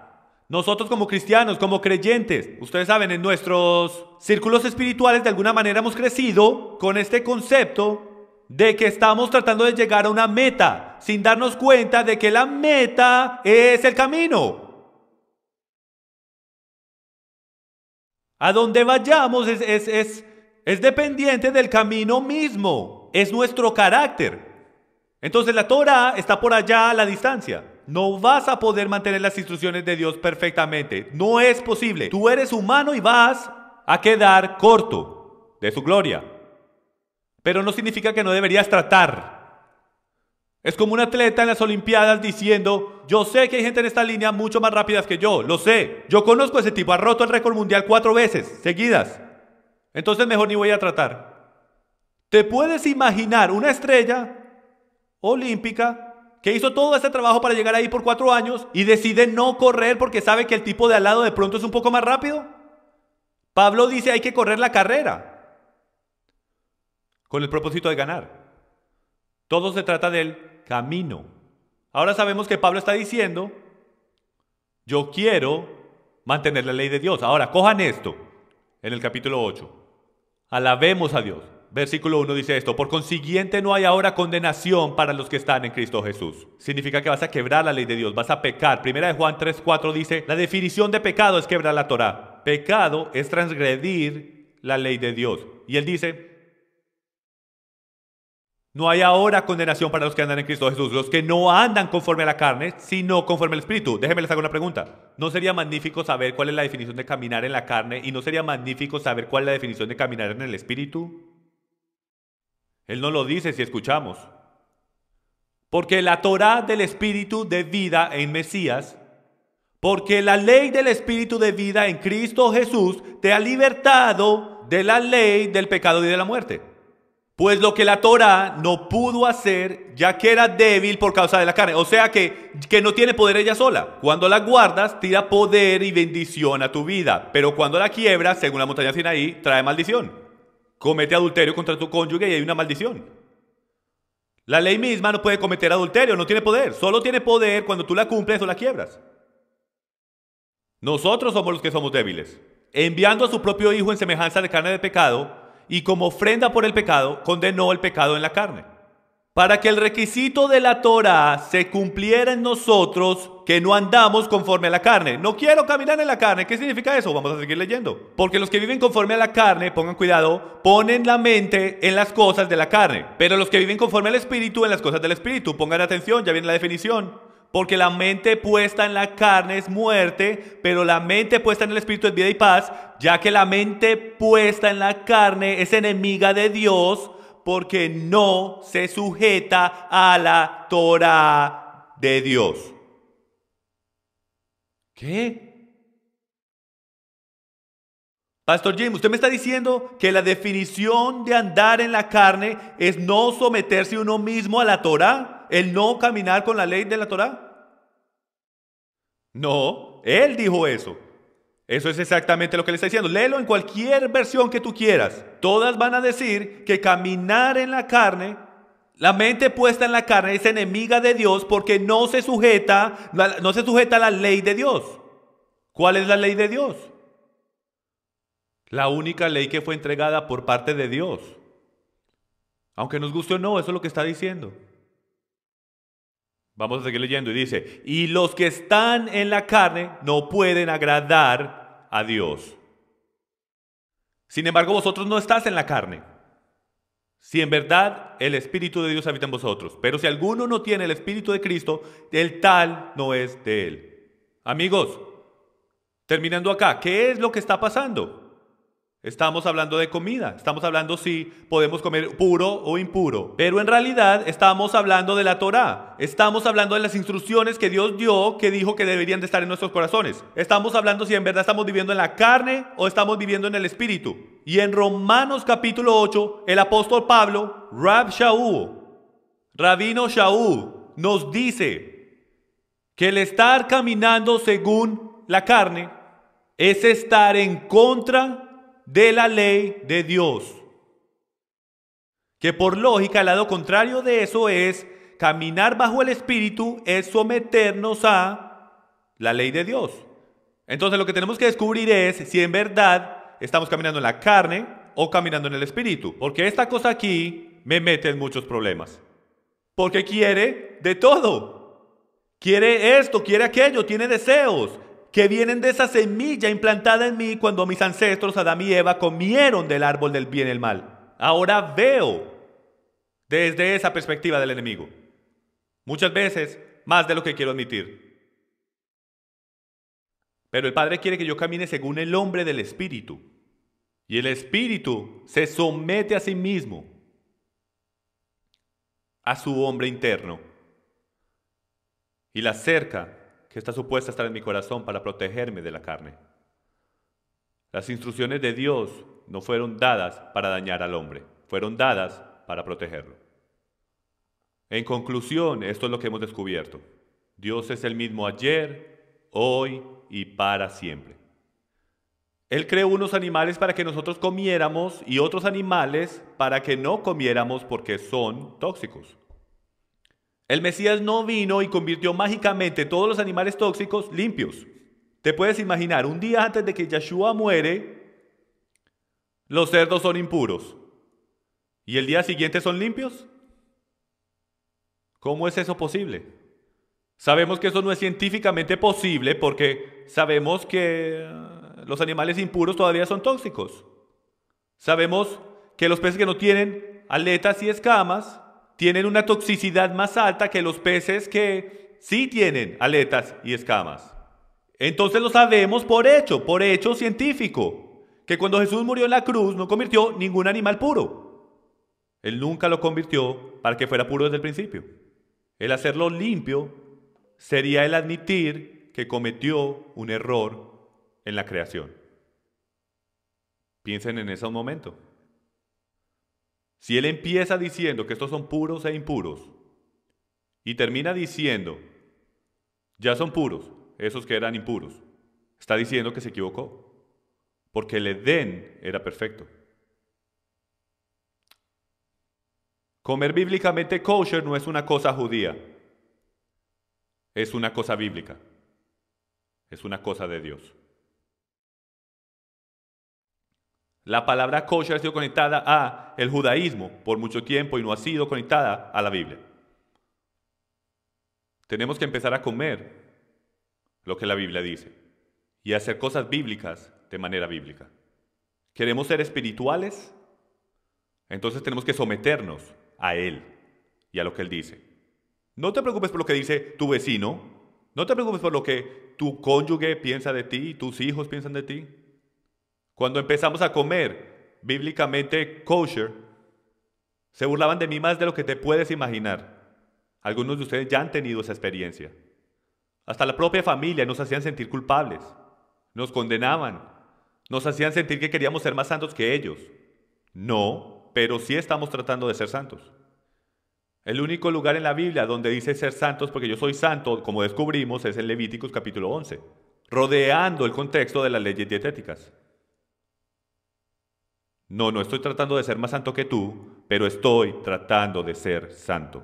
Nosotros como cristianos, como creyentes, ustedes saben, en nuestros círculos espirituales de alguna manera hemos crecido con este concepto de que estamos tratando de llegar a una meta, sin darnos cuenta de que la meta es el camino. A donde vayamos es dependiente del camino mismo, es nuestro carácter. Entonces la Torah está por allá a la distancia. No vas a poder mantener las instrucciones de Dios perfectamente. No es posible. Tú eres humano y vas a quedar corto de su gloria. Pero no significa que no deberías tratar. Es como un atleta en las Olimpiadas diciendo, yo sé que hay gente en esta línea mucho más rápidas que yo, lo sé. Yo conozco a ese tipo, ha roto el récord mundial 4 veces seguidas. Entonces mejor ni voy a tratar. ¿Te puedes imaginar una estrella olímpica que hizo todo este trabajo para llegar ahí por 4 años y decide no correr porque sabe que el tipo de al lado de pronto es un poco más rápido? Pablo dice hay que correr la carrera con el propósito de ganar. Todo se trata del camino. Ahora sabemos que Pablo está diciendo, yo quiero mantener la ley de Dios. Ahora, cojan esto en el capítulo 8. Alabemos a Dios. Versículo 1 dice esto, por consiguiente no hay ahora condenación para los que están en Cristo Jesús. Significa que vas a quebrar la ley de Dios, vas a pecar. Primera de Juan 3:4 dice, la definición de pecado es quebrar la Torá. Pecado es transgredir la ley de Dios. Y él dice, no hay ahora condenación para los que andan en Cristo Jesús, los que no andan conforme a la carne, sino conforme al Espíritu. Déjenme les hago una pregunta. ¿No sería magnífico saber cuál es la definición de caminar en la carne? ¿Y no sería magnífico saber cuál es la definición de caminar en el Espíritu? Él no lo dice si escuchamos. Porque la Torá del Espíritu de vida en Mesías, porque la ley del Espíritu de vida en Cristo Jesús te ha libertado de la ley del pecado y de la muerte. Pues lo que la Torá no pudo hacer, ya que era débil por causa de la carne. O sea que no tiene poder ella sola. Cuando la guardas, tira poder y bendición a tu vida. Pero cuando la quiebras, según la montaña Sinaí, trae maldición. Comete adulterio contra tu cónyuge y hay una maldición. La ley misma no puede cometer adulterio, no tiene poder. Solo tiene poder cuando tú la cumples o la quiebras. Nosotros somos los que somos débiles. Enviando a su propio Hijo en semejanza de carne de pecado, y como ofrenda por el pecado, condenó el pecado en la carne. Para que el requisito de la Torá se cumpliera en nosotros, que no andamos conforme a la carne. No quiero caminar en la carne. ¿Qué significa eso? Vamos a seguir leyendo. Porque los que viven conforme a la carne, pongan cuidado, ponen la mente en las cosas de la carne. Pero los que viven conforme al Espíritu, en las cosas del Espíritu. Pongan atención, ya viene la definición. Porque la mente puesta en la carne es muerte, pero la mente puesta en el Espíritu es vida y paz, ya que la mente puesta en la carne es enemiga de Dios, porque no se sujeta a la Torá de Dios. ¿Qué? Pastor Jim, usted me está diciendo que la definición de andar en la carne es no someterse uno mismo a la Torá, el no caminar con la ley de la Torá. No, él dijo eso. Eso es exactamente lo que le está diciendo. Léelo en cualquier versión que tú quieras. Todas van a decir que caminar en la carne, la mente puesta en la carne es enemiga de Dios porque no se sujeta a la ley de Dios. ¿Cuál es la ley de Dios? La única ley que fue entregada por parte de Dios. Aunque nos guste o no, eso es lo que está diciendo. Vamos a seguir leyendo y dice, y los que están en la carne no pueden agradar a Dios. Sin embargo, vosotros no estás en la carne, si en verdad el Espíritu de Dios habita en vosotros. Pero si alguno no tiene el Espíritu de Cristo, el tal no es de él. Amigos, terminando acá, ¿qué es lo que está pasando? Estamos hablando de comida, estamos hablando si podemos comer puro o impuro, pero en realidad estamos hablando de la Torá, estamos hablando de las instrucciones que Dios dio, que dijo que deberían de estar en nuestros corazones. Estamos hablando si en verdad estamos viviendo en la carne o estamos viviendo en el Espíritu. Y en Romanos capítulo 8, el apóstol Pablo, Rabino Shaul, nos dice que el estar caminando según la carne es estar en contra de la ley de Dios. Que por lógica el lado contrario de eso es caminar bajo el Espíritu, es someternos a la ley de Dios. Entonces lo que tenemos que descubrir es si en verdad estamos caminando en la carne o caminando en el Espíritu. Porque esta cosa aquí me mete en muchos problemas. Porque quiere de todo. Quiere esto, quiere aquello, tiene deseos que vienen de esa semilla implantada en mí cuando mis ancestros Adán y Eva comieron del árbol del bien y el mal. Ahora veo desde esa perspectiva del enemigo. Muchas veces más de lo que quiero admitir. Pero el Padre quiere que yo camine según el hombre del Espíritu. Y el Espíritu se somete a sí mismo, a su hombre interno. Y la cerca que está supuesta a estar en mi corazón para protegerme de la carne. Las instrucciones de Dios no fueron dadas para dañar al hombre, fueron dadas para protegerlo. En conclusión, esto es lo que hemos descubierto. Dios es el mismo ayer, hoy y para siempre. Él creó unos animales para que nosotros comiéramos y otros animales para que no comiéramos porque son tóxicos. El Mesías no vino y convirtió mágicamente todos los animales tóxicos limpios. Te puedes imaginar, un día antes de que Yeshua muere, los cerdos son impuros. ¿Y el día siguiente son limpios? ¿Cómo es eso posible? Sabemos que eso no es científicamente posible porque sabemos que los animales impuros todavía son tóxicos. Sabemos que los peces que no tienen aletas y escamas tienen una toxicidad más alta que los peces que sí tienen aletas y escamas. Entonces lo sabemos por hecho científico, que cuando Jesús murió en la cruz no convirtió ningún animal puro. Él nunca lo convirtió para que fuera puro desde el principio. El hacerlo limpio sería el admitir que cometió un error en la creación. Piensen en ese momento. Si él empieza diciendo que estos son puros e impuros y termina diciendo, ya son puros, esos que eran impuros, está diciendo que se equivocó, porque el Edén era perfecto. Comer bíblicamente kosher no es una cosa judía, es una cosa bíblica, es una cosa de Dios. La palabra kosher ha sido conectada a el judaísmo por mucho tiempo y no ha sido conectada a la Biblia. Tenemos que empezar a comer lo que la Biblia dice y hacer cosas bíblicas de manera bíblica. ¿Queremos ser espirituales? Entonces tenemos que someternos a Él y a lo que Él dice. No te preocupes por lo que dice tu vecino, no te preocupes por lo que tu cónyuge piensa de ti, tus hijos piensan de ti. Cuando empezamos a comer bíblicamente kosher, Se burlaban de mí más de lo que te puedes imaginar. Algunos de ustedes ya han tenido esa experiencia. Hasta la propia familia nos hacían sentir culpables. Nos condenaban. Nos hacían sentir que queríamos ser más santos que ellos. No, pero sí estamos tratando de ser santos. El único lugar en la Biblia donde dice ser santos porque yo soy santo, como descubrimos, es en Levíticos capítulo 11, rodeando el contexto de las leyes dietéticas. No estoy tratando de ser más santo que tú, pero estoy tratando de ser santo.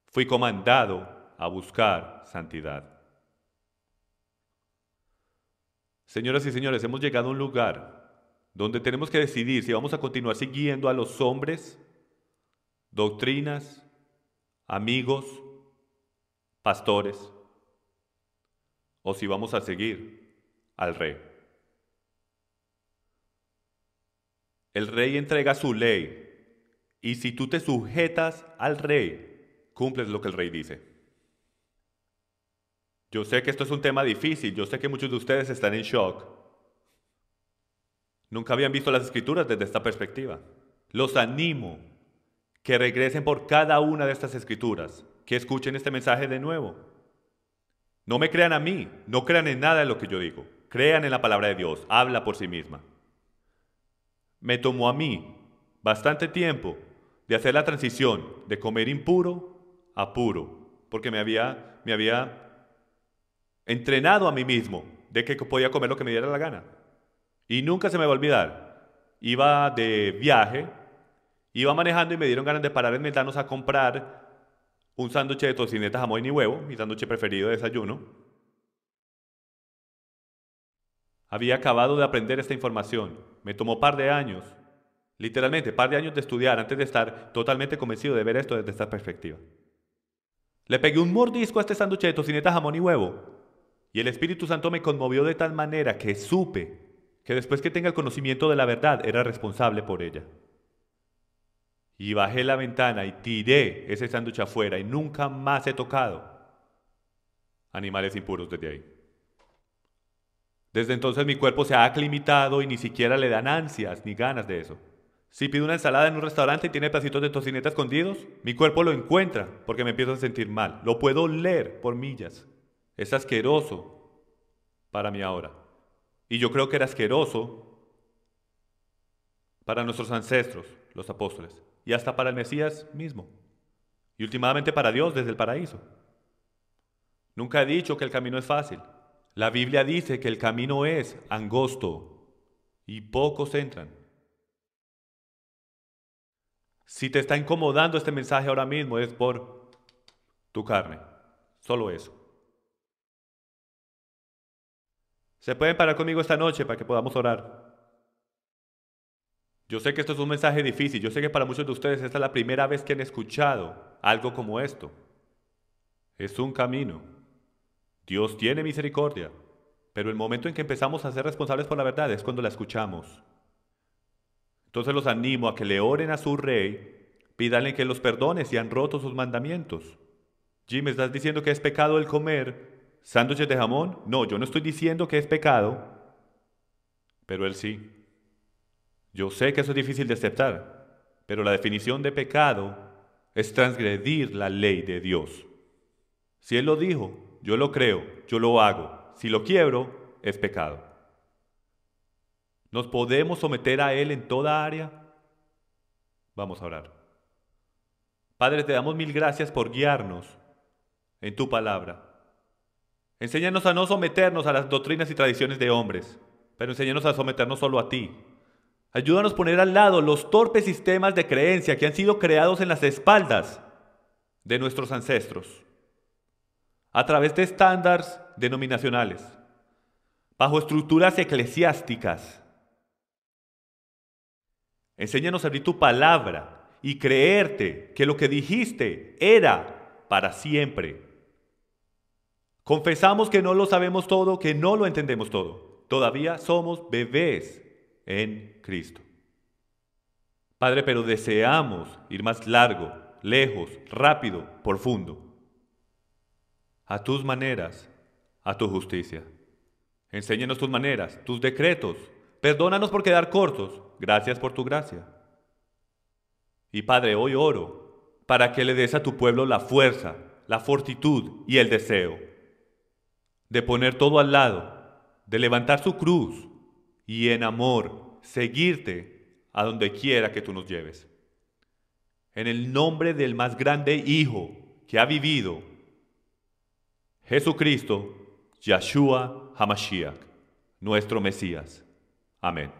Fui comandado a buscar santidad. Señoras y señores, hemos llegado a un lugar donde tenemos que decidir si vamos a continuar siguiendo a los hombres, doctrinas, amigos, pastores, o si vamos a seguir al Rey. El Rey entrega su ley, y si tú te sujetas al Rey, cumples lo que el Rey dice. Yo sé que esto es un tema difícil, yo sé que muchos de ustedes están en shock. Nunca habían visto las Escrituras desde esta perspectiva. Los animo que regresen por cada una de estas Escrituras, que escuchen este mensaje de nuevo. No me crean a mí, no crean en nada de lo que yo digo. Crean en la palabra de Dios, habla por sí misma. Me tomó a mí bastante tiempo de hacer la transición de comer impuro a puro, porque me había entrenado a mí mismo de que podía comer lo que me diera la gana. Y nunca se me va a olvidar. Iba de viaje, iba manejando y me dieron ganas de parar en Meldanos a comprar un sándwich de tocineta, jamón y huevo, mi sándwich preferido de desayuno. Había acabado de aprender esta información. Me tomó par de años, literalmente par de años de estudiar antes de estar totalmente convencido de ver esto desde esta perspectiva. Le pegué un mordisco a este sándwich de tocineta, jamón y huevo. Y el Espíritu Santo me conmovió de tal manera que supe que después que tenga el conocimiento de la verdad era responsable por ella. Y bajé la ventana y tiré ese sándwich afuera y nunca más he tocado animales impuros desde ahí. Desde entonces mi cuerpo se ha aclimatado y ni siquiera le dan ansias ni ganas de eso. Si pido una ensalada en un restaurante y tiene pedacitos de tocineta escondidos, mi cuerpo lo encuentra porque me empiezo a sentir mal. Lo puedo oler por millas. Es asqueroso para mí ahora. Y yo creo que era asqueroso para nuestros ancestros, los apóstoles, y hasta para el Mesías mismo. Y últimamente para Dios desde el paraíso. Nunca he dicho que el camino es fácil. La Biblia dice que el camino es angosto y pocos entran. Si te está incomodando este mensaje ahora mismo es por tu carne. Solo eso. ¿Se pueden parar conmigo esta noche para que podamos orar? Yo sé que esto es un mensaje difícil. Yo sé que para muchos de ustedes esta es la primera vez que han escuchado algo como esto. Es un camino. Dios tiene misericordia. Pero el momento en que empezamos a ser responsables por la verdad es cuando la escuchamos. Entonces los animo a que le oren a su rey, pídanle que los perdone si han roto sus mandamientos. Jim, ¿me estás diciendo que es pecado el comer sándwiches de jamón? No, yo no estoy diciendo que es pecado, pero él sí. Yo sé que eso es difícil de aceptar, pero la definición de pecado es transgredir la ley de Dios. Si Él lo dijo, yo lo creo, yo lo hago. Si lo quiebro, es pecado. ¿Nos podemos someter a Él en toda área? Vamos a orar. Padre, te damos mil gracias por guiarnos en tu palabra. Enséñanos a no someternos a las doctrinas y tradiciones de hombres, pero enséñanos a someternos solo a ti. Ayúdanos a poner al lado los torpes sistemas de creencia que han sido creados en las espaldas de nuestros ancestros, a través de estándares denominacionales, bajo estructuras eclesiásticas. Enséñanos a abrir tu palabra y creerte que lo que dijiste era para siempre. Confesamos que no lo sabemos todo, que no lo entendemos todo. Todavía somos bebés en Cristo. Padre, pero deseamos ir más largo, lejos, rápido, profundo. A tus maneras, a tu justicia. Enséñanos tus maneras, tus decretos. Perdónanos por quedar cortos. Gracias por tu gracia. Y Padre, hoy oro para que le des a tu pueblo la fuerza, la fortitud y el deseo de poner todo al lado, de levantar su cruz y en amor seguirte a donde quiera que tú nos lleves. En el nombre del más grande Hijo que ha vivido, Jesucristo, Yahshua HaMashiach, nuestro Mesías. Amén.